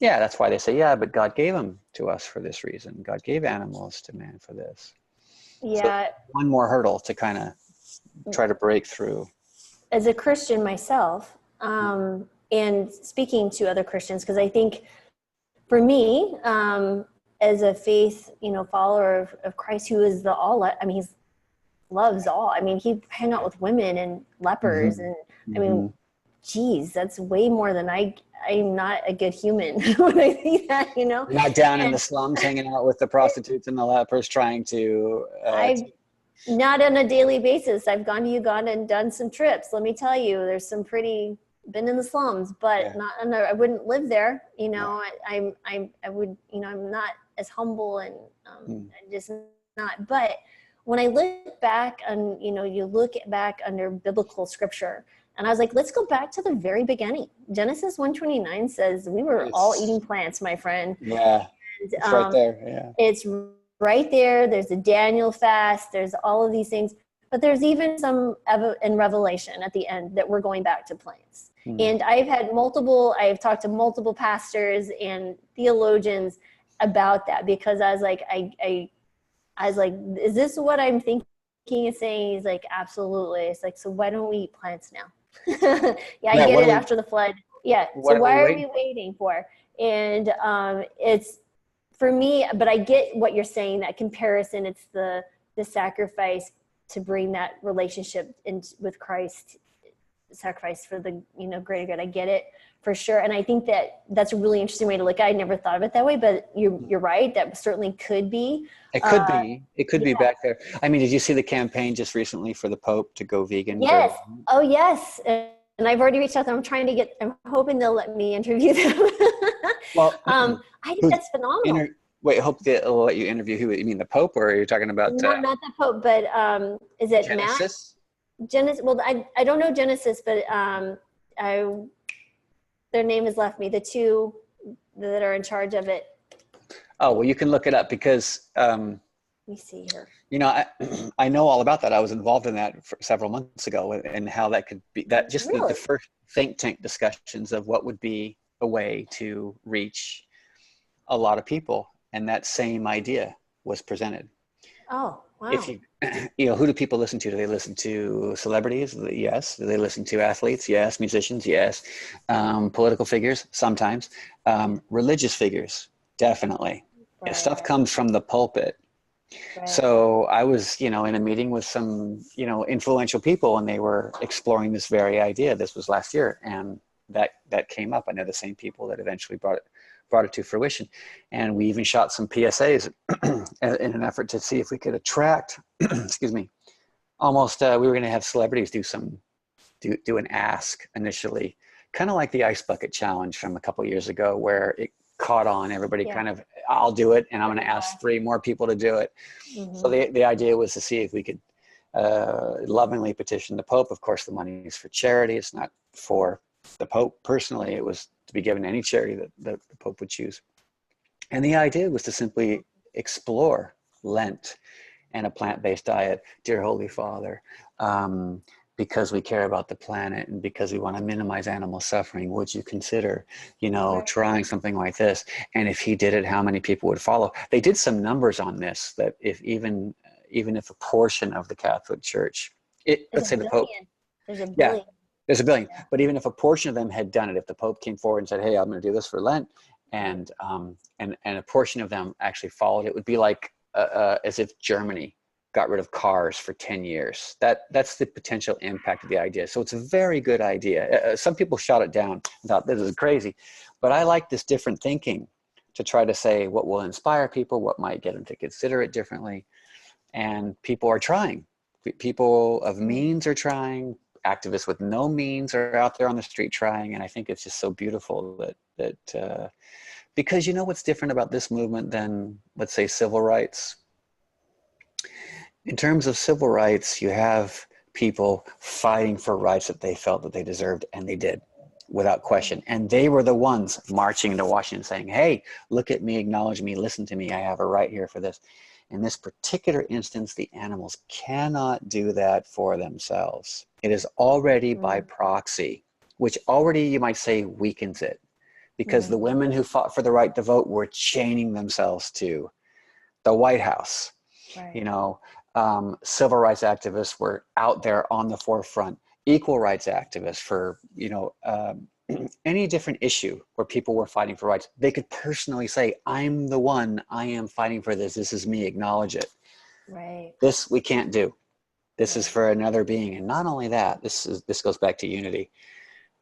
yeah, that's why they say, yeah, but God gave them to us for this reason. God gave animals to man for this. Yeah. So one more hurdle to kind of try to break through. As a Christian myself, and speaking to other Christians, because I think for me, as a faith, follower of Christ, who is the all, I mean, he's loves all. I mean, he hang out with women and lepers, and I mean, geez, that's way more than I'm not a good human when I see that, Not down in the slums hanging out with the prostitutes and the lepers trying to... not on a daily basis. I've gone to Uganda and done some trips. Let me tell you, there's some been in the slums, but I wouldn't live there. I would, I'm not as humble and I'm just not, but when I look back on, you look back under biblical scripture, and I was like, let's go back to the very beginning. Genesis 1:29 says we were all eating plants, my friend. Yeah, and, it's right there. Yeah, it's right there. There's a Daniel fast. There's all of these things, but there's even some in Revelation at the end that we're going back to plants. And I've talked to multiple pastors and theologians about that, because I was like, I was like, is this what I'm thinking and saying? He's like, absolutely. It's like, so why don't we eat plants now? I get it after the flood. Yeah. So why are we waiting for? And it's for me, but I get what you're saying, that comparison. It's the sacrifice to bring that relationship with Christ, sacrifice for the greater good. I get it for sure, and I think that's a really interesting way to look at it. I never thought of it that way, but you're right. That certainly could be. It could be back there. I mean, did you see the campaign just recently for the Pope to go vegan? Yes. Oh, yes. And and I've already reached out to them. I'm hoping they'll let me interview them. Well, I think that's phenomenal. Wait, hope they'll let you interview who? You mean the Pope, or are you talking about No, not the Pope, but is it Genesis? Genesis? Well, I don't know Genesis, but their name has left me. The two that are in charge of it. Oh, well, you can look it up because Let me see here. you know, I know all about that. I was involved in that for several months ago, and how that could be that just Really? the first think tank discussions of what would be a way to reach a lot of people, and that same idea was presented. Oh, wow. If you, you know, who do people listen to? Do they listen to celebrities? Yes. Do they listen to athletes? Yes. Musicians? Yes. Political figures? Sometimes. Religious figures? Definitely. Right. Stuff comes from the pulpit. Right. So I was, you know, in a meeting with some, you know, influential people, and they were exploring this very idea. This was last year, and that came up. I know the same people that eventually brought it to fruition. And we even shot some PSAs in an effort to see if we could attract, excuse me, almost, we were going to have celebrities do an ask initially, kind of like the ice bucket challenge from a couple of years ago, where it caught on. Everybody kind of, I'll do it, and I'm going to ask 3 more people to do it. Mm-hmm. So the idea was to see if we could lovingly petition the Pope. Of course, the money is for charity. It's not for the Pope personally. It was to be given to any charity that the Pope would choose. And the idea was to simply explore Lent and a plant-based diet. Dear Holy Father, because we care about the planet and because we want to minimize animal suffering, would you consider, you know, trying something like this? And if he did it, how many people would follow? They did some numbers on this, that if even if a portion of the Catholic Church, let's say the Pope, there's a billion. Yeah, there's a billion. Yeah. But even if a portion of them had done it, if the Pope came forward and said, hey, I'm going to do this for Lent, and a portion of them actually followed, it would be like as if Germany got rid of cars for 10 years. That's the potential impact of the idea. So it's a very good idea. Some people shot it down and thought this is crazy, but I like this different thinking to try to say what will inspire people, what might get them to consider it differently. And people are trying. People of means are trying. Activists with no means are out there on the street trying. And I think it's just so beautiful that because you know what's different about this movement than, let's say, civil rights? In terms of civil rights, you have people fighting for rights that they felt that they deserved, and they did, without question. And they were the ones marching into Washington saying, hey, look at me, acknowledge me, listen to me, I have a right here for this. In this particular instance, the animals cannot do that for themselves. It is already by proxy, which already, you might say, weakens it. Because the women who fought for the right to vote were chaining themselves to the White House. Right. You know, civil rights activists were out there on the forefront. Equal rights activists for, you know, any different issue where people were fighting for rights. They could personally say, I'm the one, I am fighting for this. This is me, acknowledge it. Right. This we can't do. This is for another being. And not only that, this goes back to unity.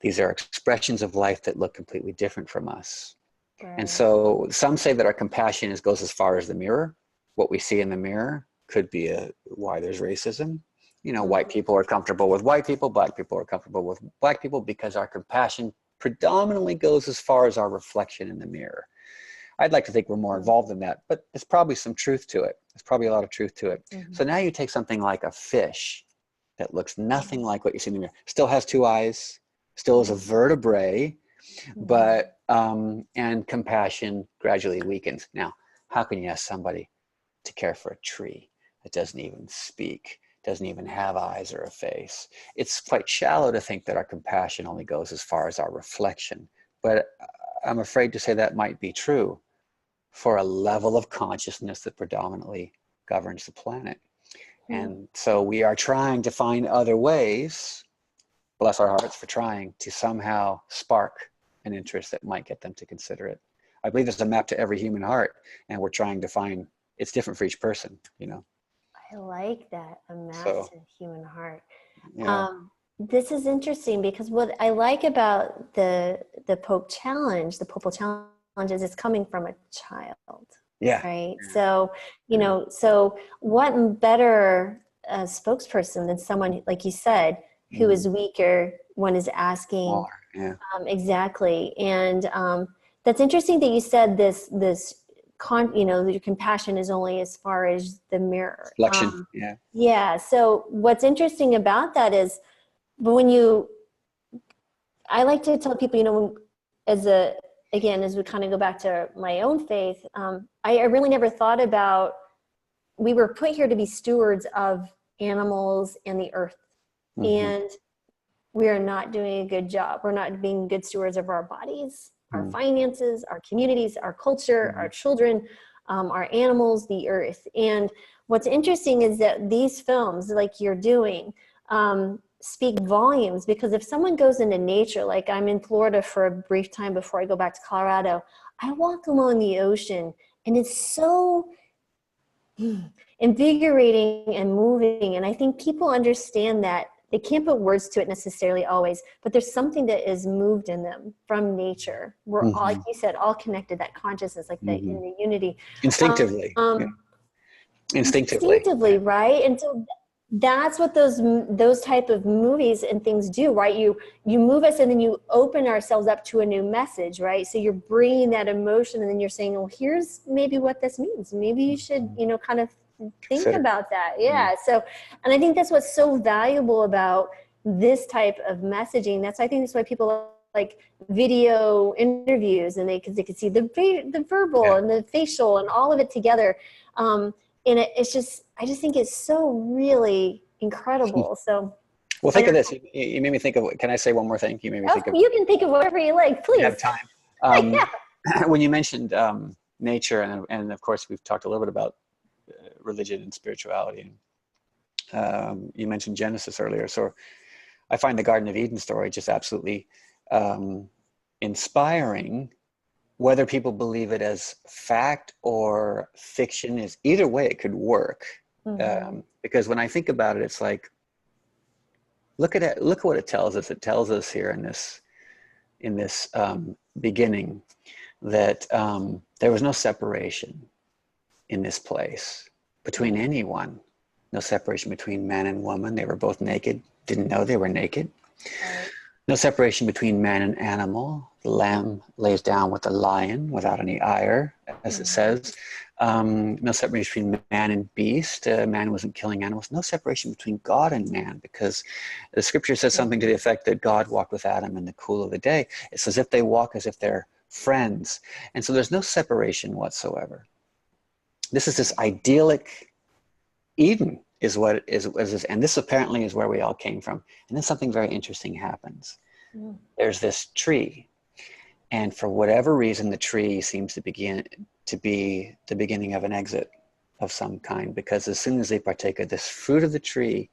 These are expressions of life that look completely different from us. Right. And so some say that our compassion goes as far as the mirror. What we see in the mirror could be why there's racism. You know, white people are comfortable with white people, black people are comfortable with black people, because our compassion predominantly goes as far as our reflection in the mirror. I'd like to think we're more involved in that, but there's probably some truth to it. There's probably a lot of truth to it. Mm-hmm. So now you take something like a fish that looks nothing like what you see in the mirror, still has 2 eyes, still is a vertebrae, but, and compassion gradually weakens. Now, how can you ask somebody to care for a tree that doesn't even speak, doesn't even have eyes or a face? It's quite shallow to think that our compassion only goes as far as our reflection. But I'm afraid to say that might be true for a level of consciousness that predominantly governs the planet. And so we are trying to find other ways, bless our hearts for trying, to somehow spark an interest that might get them to consider it. I believe there's a map to every human heart, and we're trying to find, it's different for each person, you know. I like that, a massive human heart. Yeah. This is interesting, because what I like about the Pope Challenge, the Popal Challenge, is it's coming from a child. Yeah. Right. So, you know, so what better spokesperson than someone, like you said, who is weaker, one is asking. Yeah. Exactly. And that's interesting that you said your compassion is only as far as the mirror. Reflection. Yeah. Yeah. So what's interesting about that is, but I like to tell people, as we kind of go back to my own faith, I really never thought about, we were put here to be stewards of animals and the earth. And we are not doing a good job. We're not being good stewards of our bodies, our finances, our communities, our culture, our children, our animals, the earth. And what's interesting is that these films, like you're doing, speak volumes, because if someone goes into nature, like I'm in Florida for a brief time before I go back to Colorado, I walk along the ocean and it's so invigorating and moving. And I think people understand that they can't put words to it necessarily always, but there's something that is moved in them from nature. We're all, like you said, all connected, that consciousness, like that in the unity. Instinctively. Instinctively, right? And so that's what those type of movies and things do, right? You move us, and then you open ourselves up to a new message, right? So you're bringing that emotion, and then you're saying, well, here's maybe what this means. Maybe you should, kind of think about that. Yeah. So, and I think that's what's so valuable about this type of messaging. I think that's why people like video interviews, and because they can see the verbal and the facial and all of it together. And it's just, I just think it's so really incredible. So, well, think of this. You made me think of. Can I say one more thing? You made me think of. You can think of whatever you like, please. You have time. When you mentioned nature, and of course we've talked a little bit about religion and spirituality, and you mentioned Genesis earlier. So I find the Garden of Eden story just absolutely inspiring. Whether people believe it as fact or fiction, is either way it could work. Because when I think about it, it's like, look at what it tells us. It tells us here in this beginning that there was no separation in this place between anyone. No separation between man and woman. They were both naked, didn't know they were naked. No separation between man and animal. The lamb lays down with the lion without any ire, as it says. No separation between man and beast. Man wasn't killing animals. No separation between God and man, because the scripture says something to the effect that God walked with Adam in the cool of the day. It's as if they walk as if they're friends. And so there's no separation whatsoever. This is this idyllic Eden is what it is, and this apparently is where we all came from. And then something very interesting happens. There's this tree, and for whatever reason, the tree seems to be the beginning of an exit of some kind, because as soon as they partake of this fruit of the tree,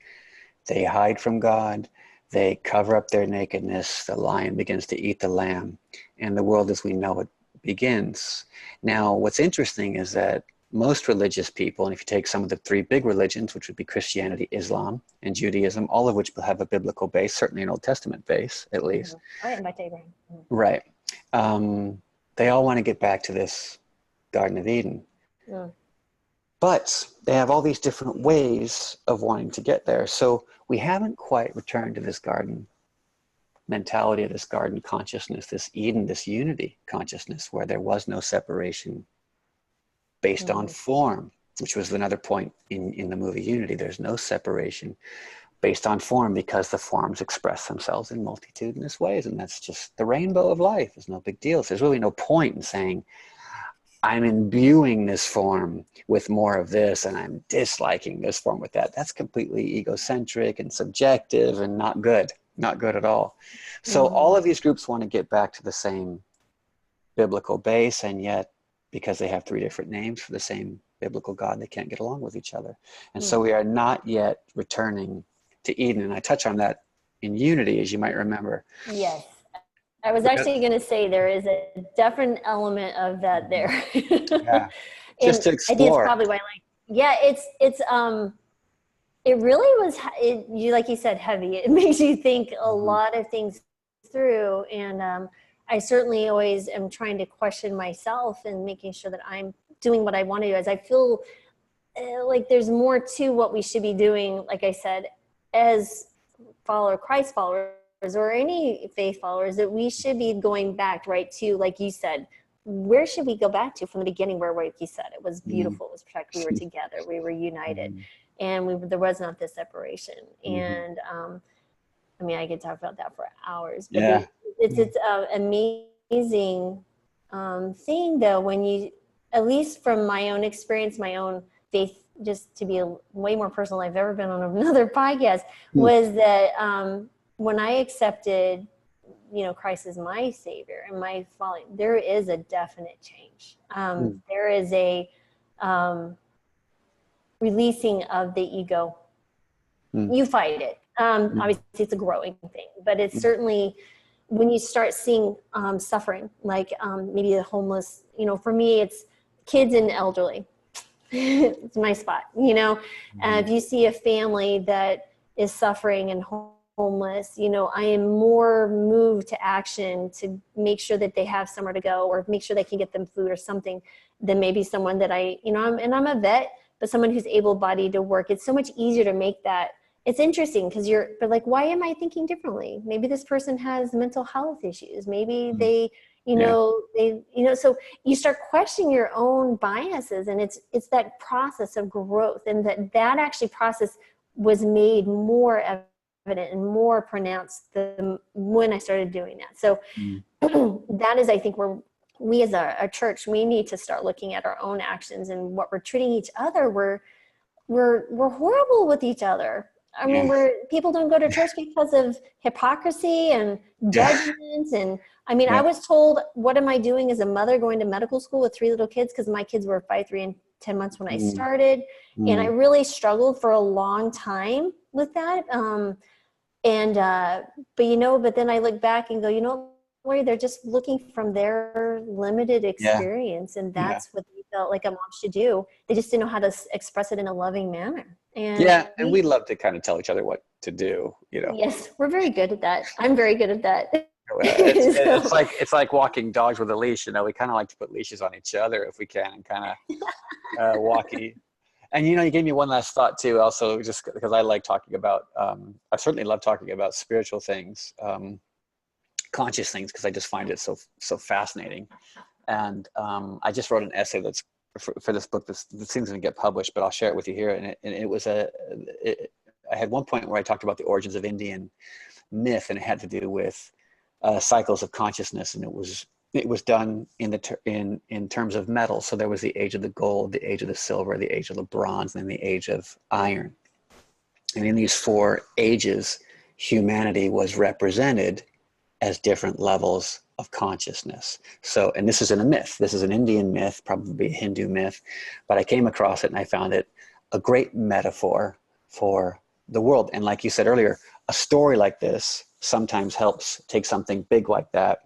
they hide from God, they cover up their nakedness, the lion begins to eat the lamb, and the world as we know it begins. Now, what's interesting is that most religious people, and if you take some of the three big religions, which would be Christianity, Islam, and Judaism, all of which have a biblical base, certainly an Old Testament base, at least. Right. They all want to get back to this Garden of Eden. But they have all these different ways of wanting to get there. So we haven't quite returned to this garden mentality, this garden consciousness, this Eden, this unity consciousness, where there was no separation based on form, which was another point in the movie Unity. There's no separation based on form, because the forms express themselves in multitudinous ways, and that's just the rainbow of life. There's no big deal. So there's really no point in saying, I'm imbuing this form with more of this, and I'm disliking this form with that. That's completely egocentric and subjective and not good at all. So all of these groups want to get back to the same biblical base, and yet, because they have three different names for the same biblical God, they can't get along with each other. And so we are not yet returning to Eden. And I touch on that in Unity, as you might remember. Yes. I was actually going to say there is a definite element of that there. Yeah. Just to explore. I think it's probably why, it really was, like you said, heavy. It makes you think a lot of things through. And I certainly always am trying to question myself and making sure that I'm doing what I want to do, as I feel like there's more to what we should be doing, like I said, as Christ followers or any faith followers, that we should be going back right to, like you said, where should we go back to from the beginning, where, like you said, it was beautiful, it was protected, we were together, we were united, and there was not this separation. And I mean, I could talk about that for hours, but it's an amazing thing, though, when you, at least from my own experience, my own faith, just to be a way more personal, I've ever been on another podcast, was that when I accepted, Christ as my Savior and my following, there is a definite change. There is a releasing of the ego. You fight it. Obviously, it's a growing thing, but it's certainly when you start seeing suffering, like maybe the homeless. For me, it's kids and elderly. It's my spot. If you see a family that is suffering and homeless, I am more moved to action to make sure that they have somewhere to go, or make sure they can get them food or something, than maybe someone that I'm a vet, but someone who's able-bodied to work. It's so much easier to make that. It's interesting because but like, why am I thinking differently? Maybe this person has mental health issues. Maybe they, so you start questioning your own biases, and it's that process of growth, and that actually process was made more evident and more pronounced when I started doing that. So that is, I think, where we as a church, we need to start looking at our own actions and what we're treating each other. We're horrible with each other. I mean, people don't go to church because of hypocrisy and judgments. And I mean, I was told, what am I doing as a mother going to medical school with 3 little kids? Because my kids were 5, 3, and 10 months when I started. And I really struggled for a long time with that. But then I look back and go, Laurie, they're just looking from their limited experience. And that's what they felt like a mom should do. They just didn't know how to express it in a loving manner. And we love to kind of tell each other what to do, Yes, we're very good at that. I'm very good at that. It's like walking dogs with a leash. We kind of like to put leashes on each other if we can, and kind of walkie. And you gave me one last thought too, also, just because I like talking about, I certainly love talking about spiritual things, conscious things, because I just find it so fascinating. And I just wrote an essay that's for this book that seems to get published, but I'll share it with you here. And it was I had one point where I talked about the origins of Indian myth, and it had to do with cycles of consciousness, and it was done in terms of metal. So there was the age of the gold, the age of the silver, the age of the bronze, and the age of iron. And in these 4 ages, humanity was represented as different levels of consciousness. So, and this isn't a myth. This is an Indian myth, probably a Hindu myth, but I came across it and I found it a great metaphor for the world. And like you said earlier, a story like this sometimes helps take something big like that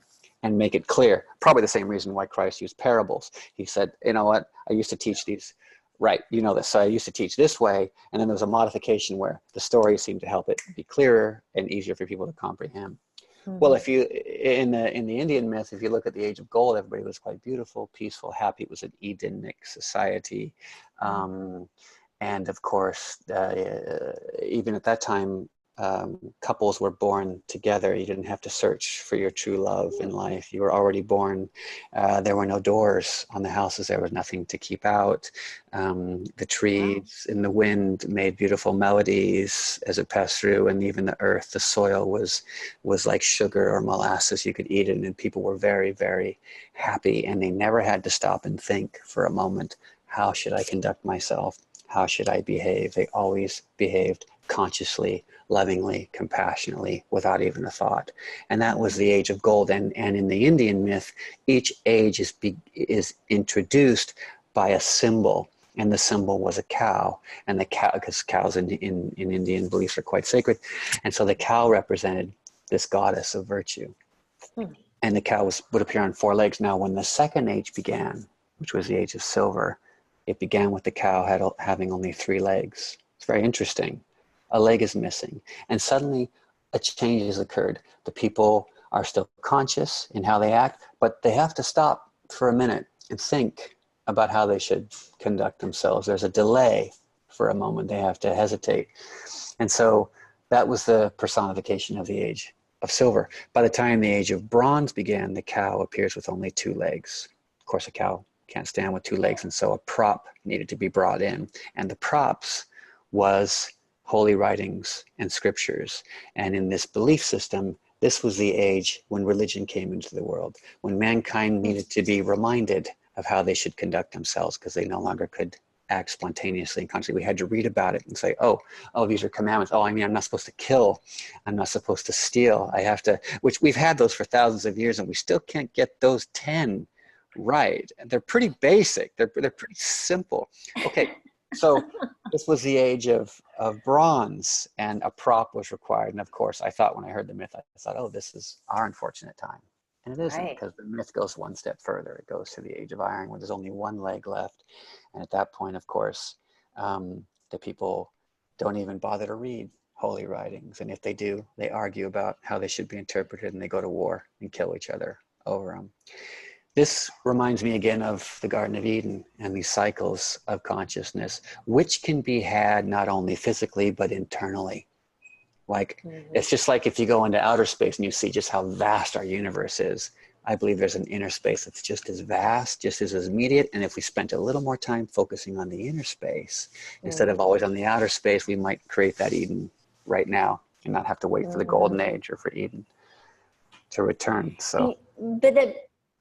and make it clear. Probably the same reason why Christ used parables. He said, you know what, I used to teach these, right, you know this, so I used to teach this way, and then there was a modification where the story seemed to help it be clearer and easier for people to comprehend. Well, if you in the Indian myth, if you look at the age of gold, everybody was quite beautiful, peaceful, happy. It was an Edenic society, and of course, even at that time, couples were born together. You didn't have to search for your true love in life. You were already born. There were no doors on the houses. There was nothing to keep out. The trees in the wind made beautiful melodies as it passed through, and even the earth, the soil was like sugar or molasses. You could eat it, and people were very, very happy, and they never had to stop and think for a moment, how should I conduct myself? How should I behave? They always behaved consciously, lovingly, compassionately, without even a thought. And that was the age of gold. And in the Indian myth, each age is introduced by a symbol. And the symbol was a cow. And the cow, because cows in Indian beliefs are quite sacred. And so the cow represented this goddess of virtue. And the cow would appear on 4 legs. Now, when the second age began, which was the age of silver, it began with the cow having only 3 legs. It's very interesting. A leg is missing. And suddenly a change has occurred. The people are still conscious in how they act, but they have to stop for a minute and think about how they should conduct themselves. There's a delay for a moment. They have to hesitate. And so That was the personification of the age of silver. By the time the age of bronze began, the cow appears with only 2 legs. Of course, a cow can't stand with 2 legs, and so a prop needed to be brought in. And the props was holy writings and scriptures. And in this belief system, this was the age when religion came into the world, when mankind needed to be reminded of how they should conduct themselves because they no longer could act spontaneously and consciously. We had to read about it and say, oh, these are commandments. Oh, I mean, I'm not supposed to kill. I'm not supposed to steal. I have to, which we've had those for thousands of years and we still can't get those 10 right. They're pretty basic. They're pretty simple. Okay, so this was the age of bronze and a prop was required. And of course, I thought when I heard the myth, I thought, oh, this is our unfortunate time. And it isn't, because the myth goes one step further. It goes to the age of iron where there's only 1 leg left. And at that point, of course, the people don't even bother to read holy writings. And if they do, they argue about how they should be interpreted and they go to war and kill each other over them. This reminds me again of the Garden of Eden and these cycles of consciousness, which can be had not only physically, but internally. Like, it's just like if you go into outer space and you see just how vast our universe is. I believe there's an inner space that's just as vast, just as immediate. And if we spent a little more time focusing on the inner space, instead of always on the outer space, we might create that Eden right now and not have to wait for the golden age or for Eden to return. So, but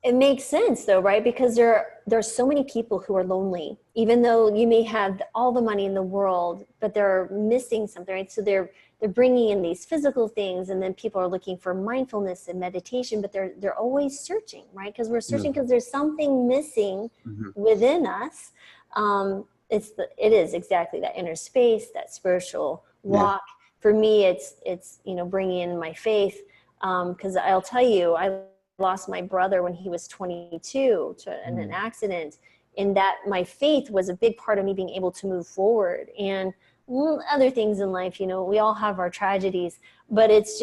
it makes sense though, right? Because there's so many people who are lonely, even though you may have all the money in the world, but they're missing something, right? So they're bringing in these physical things, and then people are looking for mindfulness and meditation, but they're always searching, right? Because we're searching because there's something missing within us. It is exactly that inner space, that spiritual walk. For me, it's bringing in my faith, because I'll tell you, I lost my brother when he was 22 in an accident, and that my faith was a big part of me being able to move forward. And other things in life, we all have our tragedies, but it's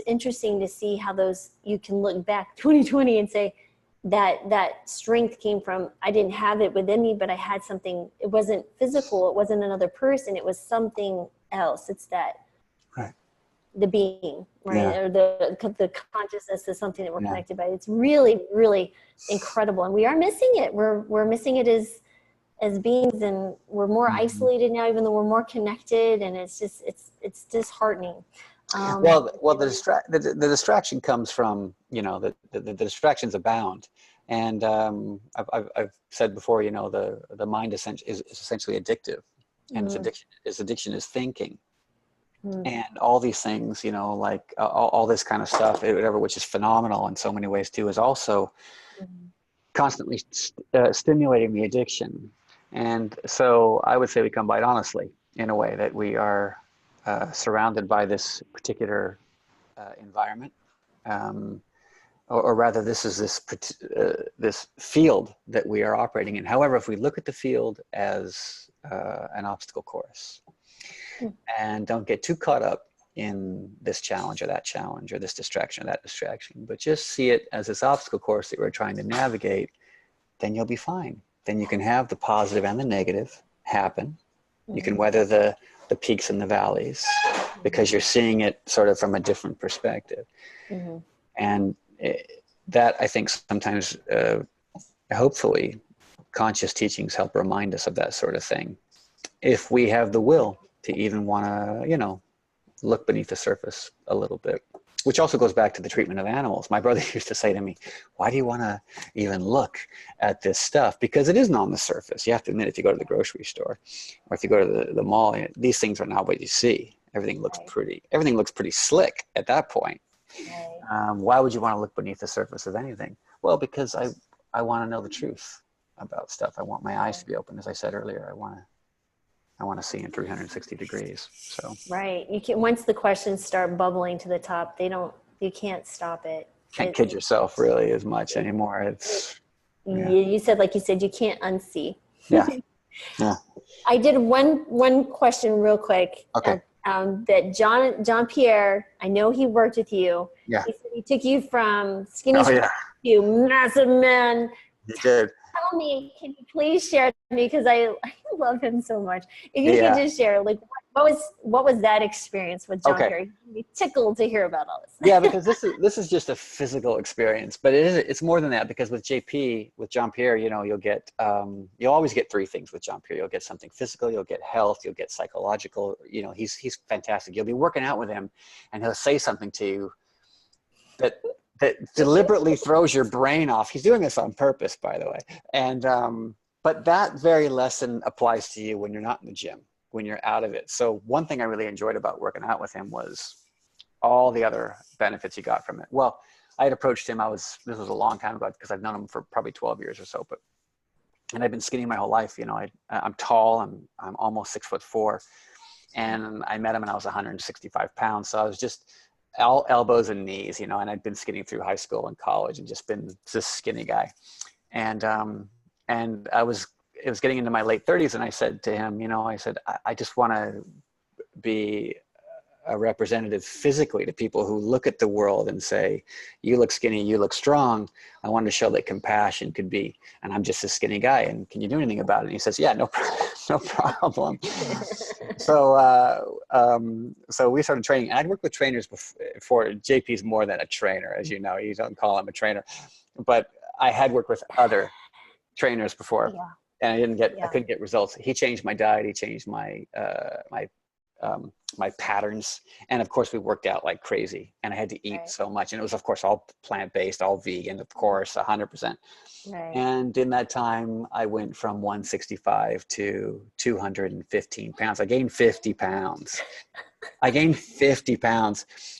interesting to see how you can look back 2020 and say that strength came from, I didn't have it within me, but I had something. It wasn't physical. It wasn't another person. It was something else. It's that the being, right? Or the consciousness is something that we're connected by. It's really, really incredible. And we are missing it. We're missing it as beings, and we're more isolated now, even though we're more connected, and it's disheartening. The distraction comes from, the distractions abound. And I've said before, the mind is essentially addictive, and its addiction is thinking. And all these things, like all this kind of stuff, whatever, which is phenomenal in so many ways too, is also constantly stimulating the addiction. And so I would say we come by it honestly, in a way, that we are surrounded by this particular environment, or rather, this is this field that we are operating in. However, if we look at the field as an obstacle course, and don't get too caught up in this challenge or that challenge, or this distraction or that distraction, but just see it as this obstacle course that we're trying to navigate, then you'll be fine. Then you can have the positive and the negative happen. You can weather the peaks and the valleys, because you're seeing it sort of from a different perspective. And that, I think, sometimes, hopefully, conscious teachings help remind us of that sort of thing, if we have the will to even want to, look beneath the surface a little bit. Which also goes back to the treatment of animals. My brother used to say to me, why do you want to even look at this stuff? Because it isn't on the surface. You have to admit, if you go to the grocery store or if you go to the mall, these things are not what you see. Everything looks pretty slick at that point. Why would you want to look beneath the surface of anything? Well, because I want to know the truth about stuff. I want my eyes to be open. As I said earlier, I want to see in 360 degrees. So you can, once the questions start bubbling to the top, you can't stop it. Can't kid yourself really as much anymore. You said you can't unsee. Yeah. I did one question real quick. Okay. That John Pierre, I know he worked with you. Yeah. He said he took you from skinny to massive man. He did. Tell me, can you please share with me, because I love him so much. If you could just share, what what was that experience with John Okay. Perry? I'd be tickled to hear about all this. Yeah, because this is just a physical experience, but it's more than that, because with John Pierre, you know, you'll always get three things with John Pierre. You'll get something physical, you'll get health, you'll get psychological. You know, he's fantastic. You'll be working out with him and he'll say something to you that deliberately throws your brain off. He's doing this on purpose, by the way. And but that very lesson applies to you when you're not in the gym, when you're out of it. So one thing I really enjoyed about working out with him was all the other benefits you got from it. Well, I had approached him. This was a long time ago, because I've known him for probably 12 years or so, and I've been skinny my whole life. You know, I'm tall. I'm almost 6'4", and I met him and I was 165 pounds. So I was just all elbows and knees, you know, and I'd been skinny through high school and college and just been this skinny guy. And it was getting into my late 30s, and I said to him, you know, I said, I just want to be a representative physically to people who look at the world and say, you look skinny, you look strong. I wanted to show that compassion could be, and I'm just a skinny guy, and can you do anything about it? And he says, yeah, no problem. So we started training. And I'd worked with trainers before. JP's more than a trainer, as you know. You don't call him a trainer, but I had worked with other trainers before, and I couldn't get results. He changed my diet. He changed my my patterns, and of course we worked out like crazy, and I had to eat so much, and it was of course all plant-based, all vegan, of course, 100%. And in that time I went from 165 to 215 pounds. I gained 50 pounds.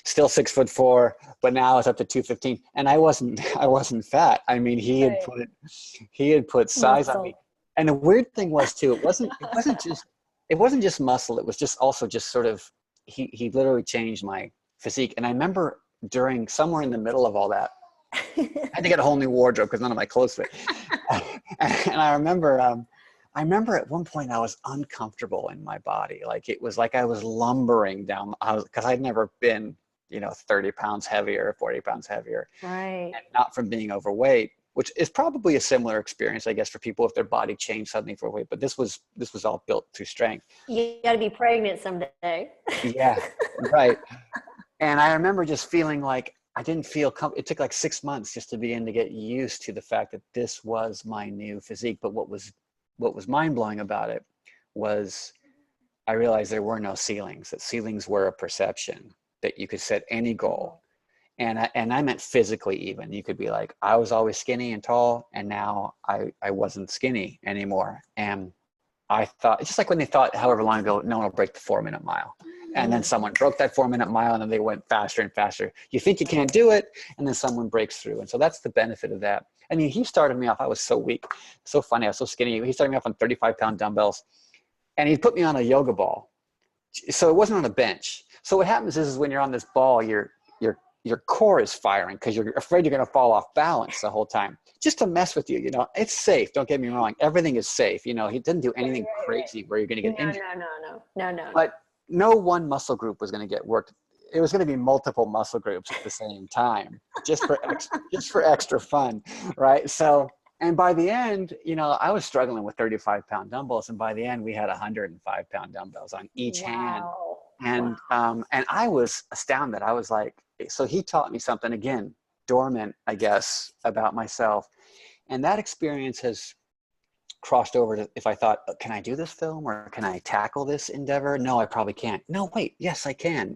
Still 6'4", but now it's up to 215, and I wasn't fat. I mean, he had put size on me. And the weird thing was too, it wasn't just muscle. It was just also just sort of, he literally changed my physique. And I remember somewhere in the middle of all that, I had to get a whole new wardrobe because none of my clothes fit. And I remember at one point I was uncomfortable in my body. Like it was like I was lumbering down, because I'd never been, 30 pounds heavier, 40 pounds heavier. Right. And not from being overweight, which is probably a similar experience, I guess, for people if their body changed suddenly for weight. But this was all built through strength. You got to be pregnant someday. Yeah, right. And I remember just feeling like I didn't feel it took like 6 months just to begin to get used to the fact that this was my new physique. But what was mind blowing about it was I realized there were no ceilings. That ceilings were a perception. That you could set any goal. And I meant physically even. You could be like, I was always skinny and tall, and now I wasn't skinny anymore. And I thought, it's just like when they thought however long ago, no one will break the 4-minute mile. And then someone broke that 4-minute mile, and then they went faster and faster. You think you can't do it, and then someone breaks through. And so that's the benefit of that. I mean, he started me off, I was so weak, so funny, I was so skinny. He started me off on 35-pound dumbbells, and he put me on a yoga ball. So it wasn't on a bench. So what happens is when you're on this ball, your core is firing because you're afraid you're going to fall off balance the whole time, just to mess with you. It's safe. Don't get me wrong. Everything is safe. He didn't do anything crazy where you're going to get injured. No. But no one muscle group was going to get worked. It was going to be multiple muscle groups at the same time, just for extra fun. Right. So, and by the end, I was struggling with 35-pound dumbbells. And by the end we had 105-pound dumbbells on each hand. And I was astounded. I was like, so he taught me something, again, dormant, I guess, about myself. And that experience has crossed over to, if I thought, can I do this film, or can I tackle this endeavor? No, I probably can't. No, wait, yes, I can.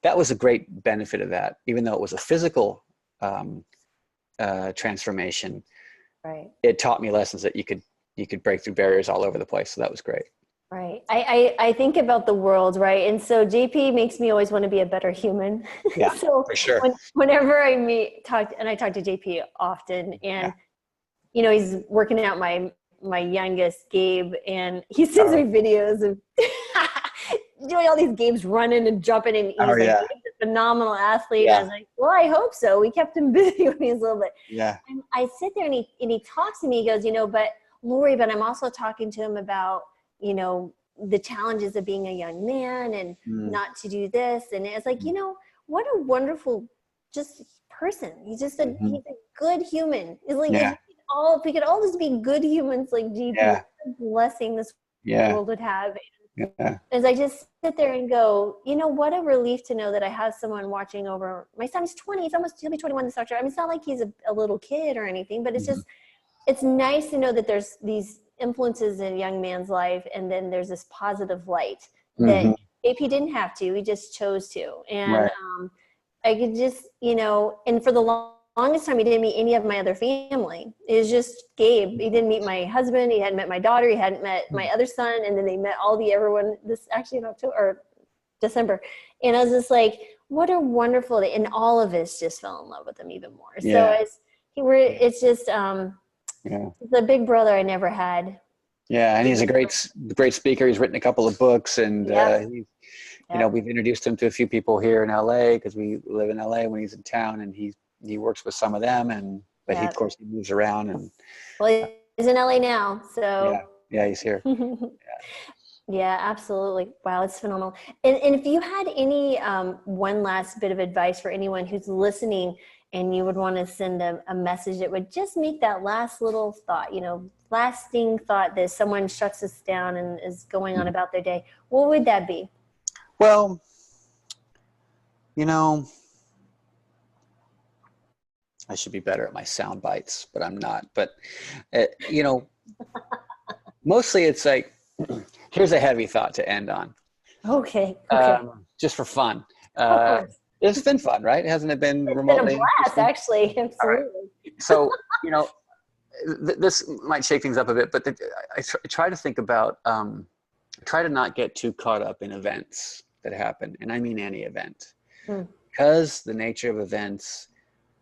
That was a great benefit of that, even though it was a physical transformation. Right. It taught me lessons that you could break through barriers all over the place. So that was great. Right. I think about the world, right? And so JP makes me always want to be a better human. Yeah, so for sure. Whenever I talk to JP often, and he's working out my youngest Gabe, and he sends me videos of doing all these games, running and jumping, and he's he's a phenomenal athlete. Yeah. I was like, well, I hope so. We kept him busy when he was a little bit. Yeah. And I sit there and he talks to me. He goes, but Laurie, but I'm also talking to him about the challenges of being a young man and not to do this. And it's like, what a wonderful just person. He's just he's a good human. It's like, if we could all just be good humans like GP, what a blessing this world would have. Yeah. As I just sit there and go, you know, what a relief to know that I have someone watching over. My son's 20. He'll be 21 this October. I mean, it's not like he's a little kid or anything, but it's just, it's nice to know that there's these influences in a young man's life, and then there's this positive light that AP didn't have to, he just chose to. And Right. I could just, you know, and for the longest time, he didn't meet any of my other family. It was just Gabe. He didn't meet my husband. He hadn't met my daughter. He hadn't met my other son. And then they met everyone this actually in October or December. And I was just like, what a wonderful day. And all of us just fell in love with him even more. Yeah. So it's just, Yeah. the big brother I never had. Yeah, and he's a great speaker. He's written a couple of books, and he's, you know, we've introduced him to a few people here in LA because we live in LA when he's in town, and he works with some of them, but he, of course, he moves around, and well, he's in LA now, so yeah, he's here. Yeah, absolutely. Wow, it's phenomenal. And if you had any one last bit of advice for anyone who's listening, and you would want to send a message that would just make that last little thought, you know, lasting thought that someone shuts us down and is going on about their day, what would that be? Well, you know, I should be better at my sound bites, but I'm not. But, you know, mostly it's like, here's a heavy thought to end on. Okay. Just for fun. Of course. It's been fun, right? Hasn't it been remotely? It's been a blast, actually. Absolutely. Right. So, you know, this might shake things up a bit, but I try to think about, try to not get too caught up in events that happen. And I mean any event. Because the nature of events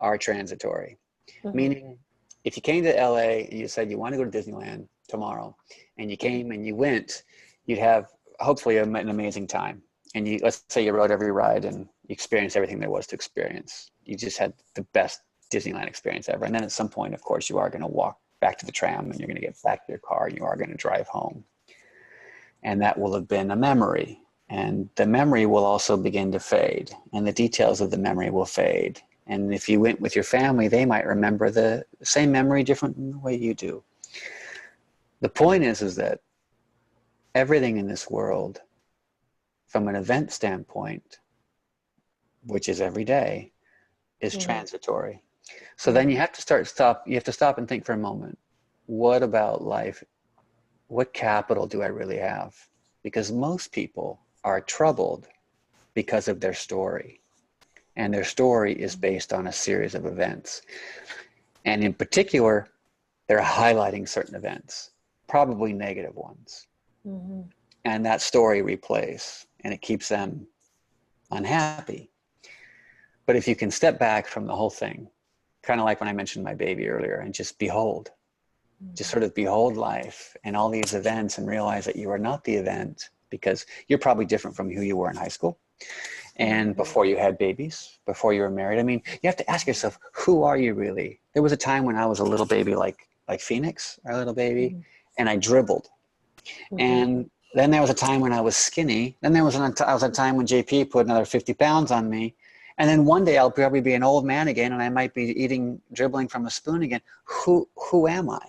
are transitory. Meaning, if you came to LA and you said you want to go to Disneyland tomorrow, and you came and you went, you'd have hopefully an amazing time. And let's say you rode every ride and you experienced everything there was to experience. You just had the best Disneyland experience ever. And then at some point, of course, you are going to walk back to the tram and you're going to get back to your car and you are going to drive home. And that will have been a memory. And the memory will also begin to fade, and the details of the memory will fade. And if you went with your family, they might remember the same memory different in the way you do. The point is that everything in this world, from an event standpoint, which is every day, is transitory. So then you have to stop and think for a moment. What about life? What capital do I really have? Because most people are troubled because of their story. And their story is based on a series of events. And in particular, they're highlighting certain events, probably negative ones. And that story replays, and it keeps them unhappy. But if you can step back from the whole thing, kind of like when I mentioned my baby earlier, and just behold, just sort of behold life and all these events and realize that you are not the event, because you're probably different from who you were in high school and before you had babies, before you were married. I mean, you have to ask yourself, who are you really? There was a time when I was a little baby like Phoenix, our little baby, and I dribbled. And then there was a time when I was skinny. Then there was a time when JP put another 50 pounds on me. And then one day I'll probably be an old man again, and I might be dribbling from a spoon again. Who am I?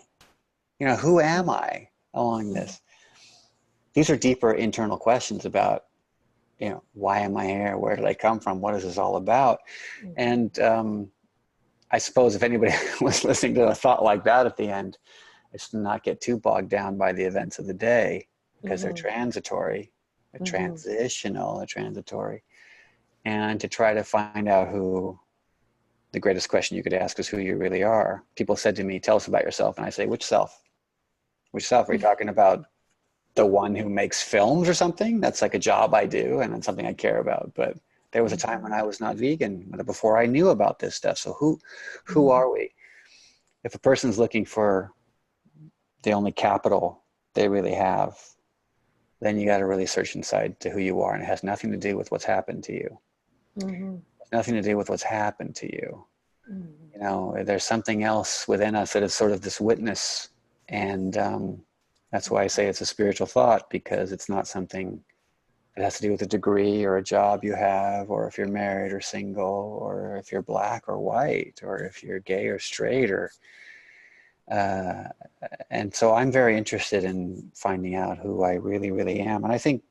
You know, who am I along this? These are deeper internal questions about, you know, why am I here? Where did I come from? What is this all about? And I suppose if anybody was listening to a thought like that at the end, it's to not get too bogged down by the events of the day, because they're transitory, they're transitional, they're transitory. And to try to find out who, the greatest question you could ask is who you really are. People said to me, tell us about yourself. And I say, which self? Which self? Are you talking about the one who makes films or something? That's like a job I do, and it's something I care about. But there was a time when I was not vegan, before I knew about this stuff. So who are we? If a person's looking for the only capital they really have, then you got to really search inside to who you are. And it has nothing to do with what's happened to you. It's nothing to do with what's happened to you. You know, there's something else within us that is sort of this witness. And that's why I say it's a spiritual thought, because it's not something that has to do with a degree or a job you have, or if you're married or single, or if you're black or white, or if you're gay or straight, or And so I'm very interested in finding out who I really, really am. And I think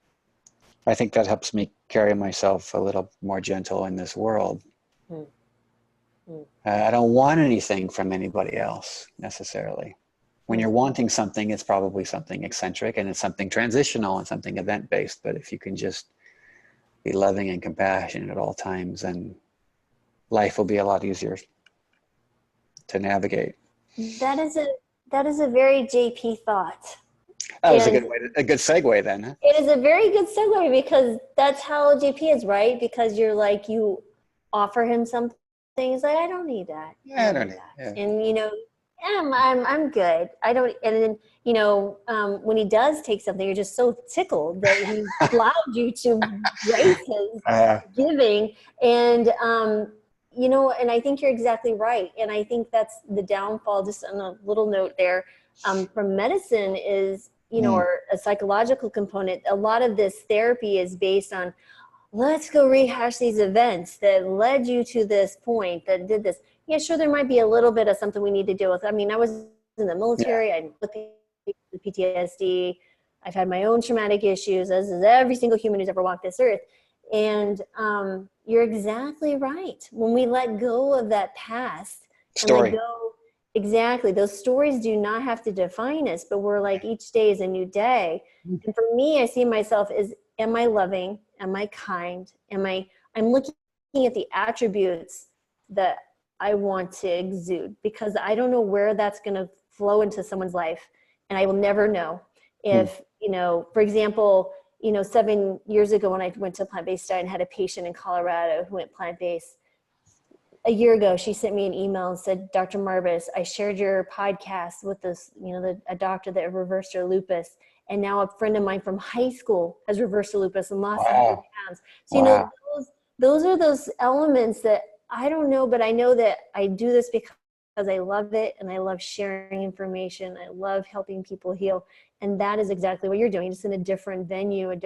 that helps me carry myself a little more gentle in this world. Mm. Mm. I don't want anything from anybody else necessarily. When you're wanting something, it's probably something eccentric and it's something transitional and something event-based. But if you can just be loving and compassionate at all times, then life will be a lot easier to navigate. That is a very JP thought. That was a good segue then. Huh? It is a very good segue because that's how JP is, right? Because you're like, you offer him something, he's like, I don't need that. Yeah, I don't need that. Yeah. And you know, I'm good. I don't. And then you know, when he does take something, you're just so tickled that he allowed you to raise his giving. And you know, and I think you're exactly right. And I think that's the downfall. Just on a little note there, from medicine is, you know, or a psychological component. A lot of this therapy is based on, let's go rehash these events that led you to this point that did this. Yeah, sure, there might be a little bit of something we need to deal with. I mean, I was in the military. I lived with PTSD. I've had my own traumatic issues, as is every single human who's ever walked this earth. And you're exactly right. When we let go of that past, story. And let go, exactly, those stories do not have to define us, but we're like, each day is a new day. And for me, I see myself as, am I loving? Am I kind? I'm looking at the attributes that I want to exude, because I don't know where that's going to flow into someone's life. And I will never know if, you know, for example, you know, 7 years ago when I went to plant-based diet and had a patient in Colorado who went plant-based, a year ago, she sent me an email and said, Dr. Marbas, I shared your podcast with this, you know, a doctor that reversed her lupus. And now a friend of mine from high school has reversed her lupus and lost 100 pounds. So, you know, those are those elements that I don't know, but I know that I do this because I love it and I love sharing information. I love helping people heal. And that is exactly what you're doing, just in a different venue,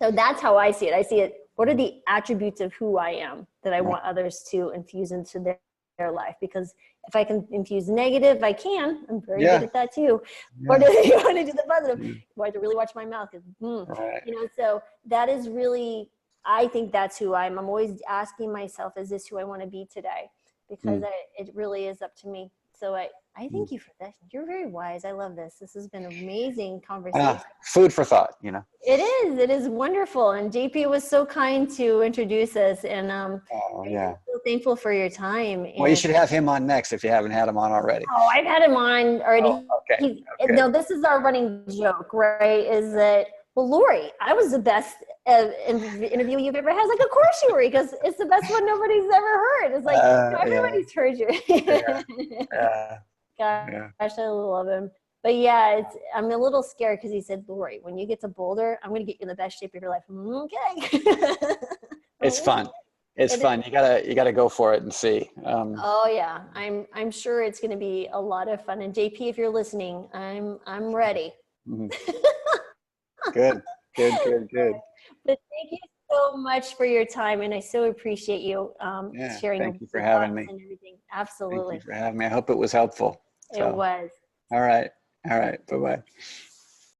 So that's how I see it. I see it. What are the attributes of who I am that I want others to infuse into their life? Because if I can infuse negative, I can. I'm very good at that too. Or do you want to do the positive? Well, I have to really watch my mouth. You know, so that is really, I think that's who I am. I'm always asking myself, is this who I want to be today? Because it really is up to me. So I thank you for that. You're very wise. I love this. This has been an amazing conversation. Food for thought, you know. It is wonderful. And JP was so kind to introduce us. And I'm so thankful for your time. Well, you should have him on next if you haven't had him on already. Oh, I've had him on already. Oh, okay. No, this is our running joke, right? Is that, well, Laurie, I was the best interview you've ever had. Like, of course you were, because it's the best one nobody's ever heard. It's like, everybody's heard you. Gosh, I love him. But yeah, I'm a little scared because he said, Laurie, when you get to Boulder, I'm going to get you in the best shape of your life. Okay. It's fun. It's fun. You gotta go for it and see. Oh yeah, I'm sure it's going to be a lot of fun. And JP, if you're listening, I'm ready. Good. But thank you so much for your time, and I so appreciate you sharing. Thank you for having me. And everything. Absolutely. Thank you for having me. I hope it was helpful. It was. All right. Bye-bye.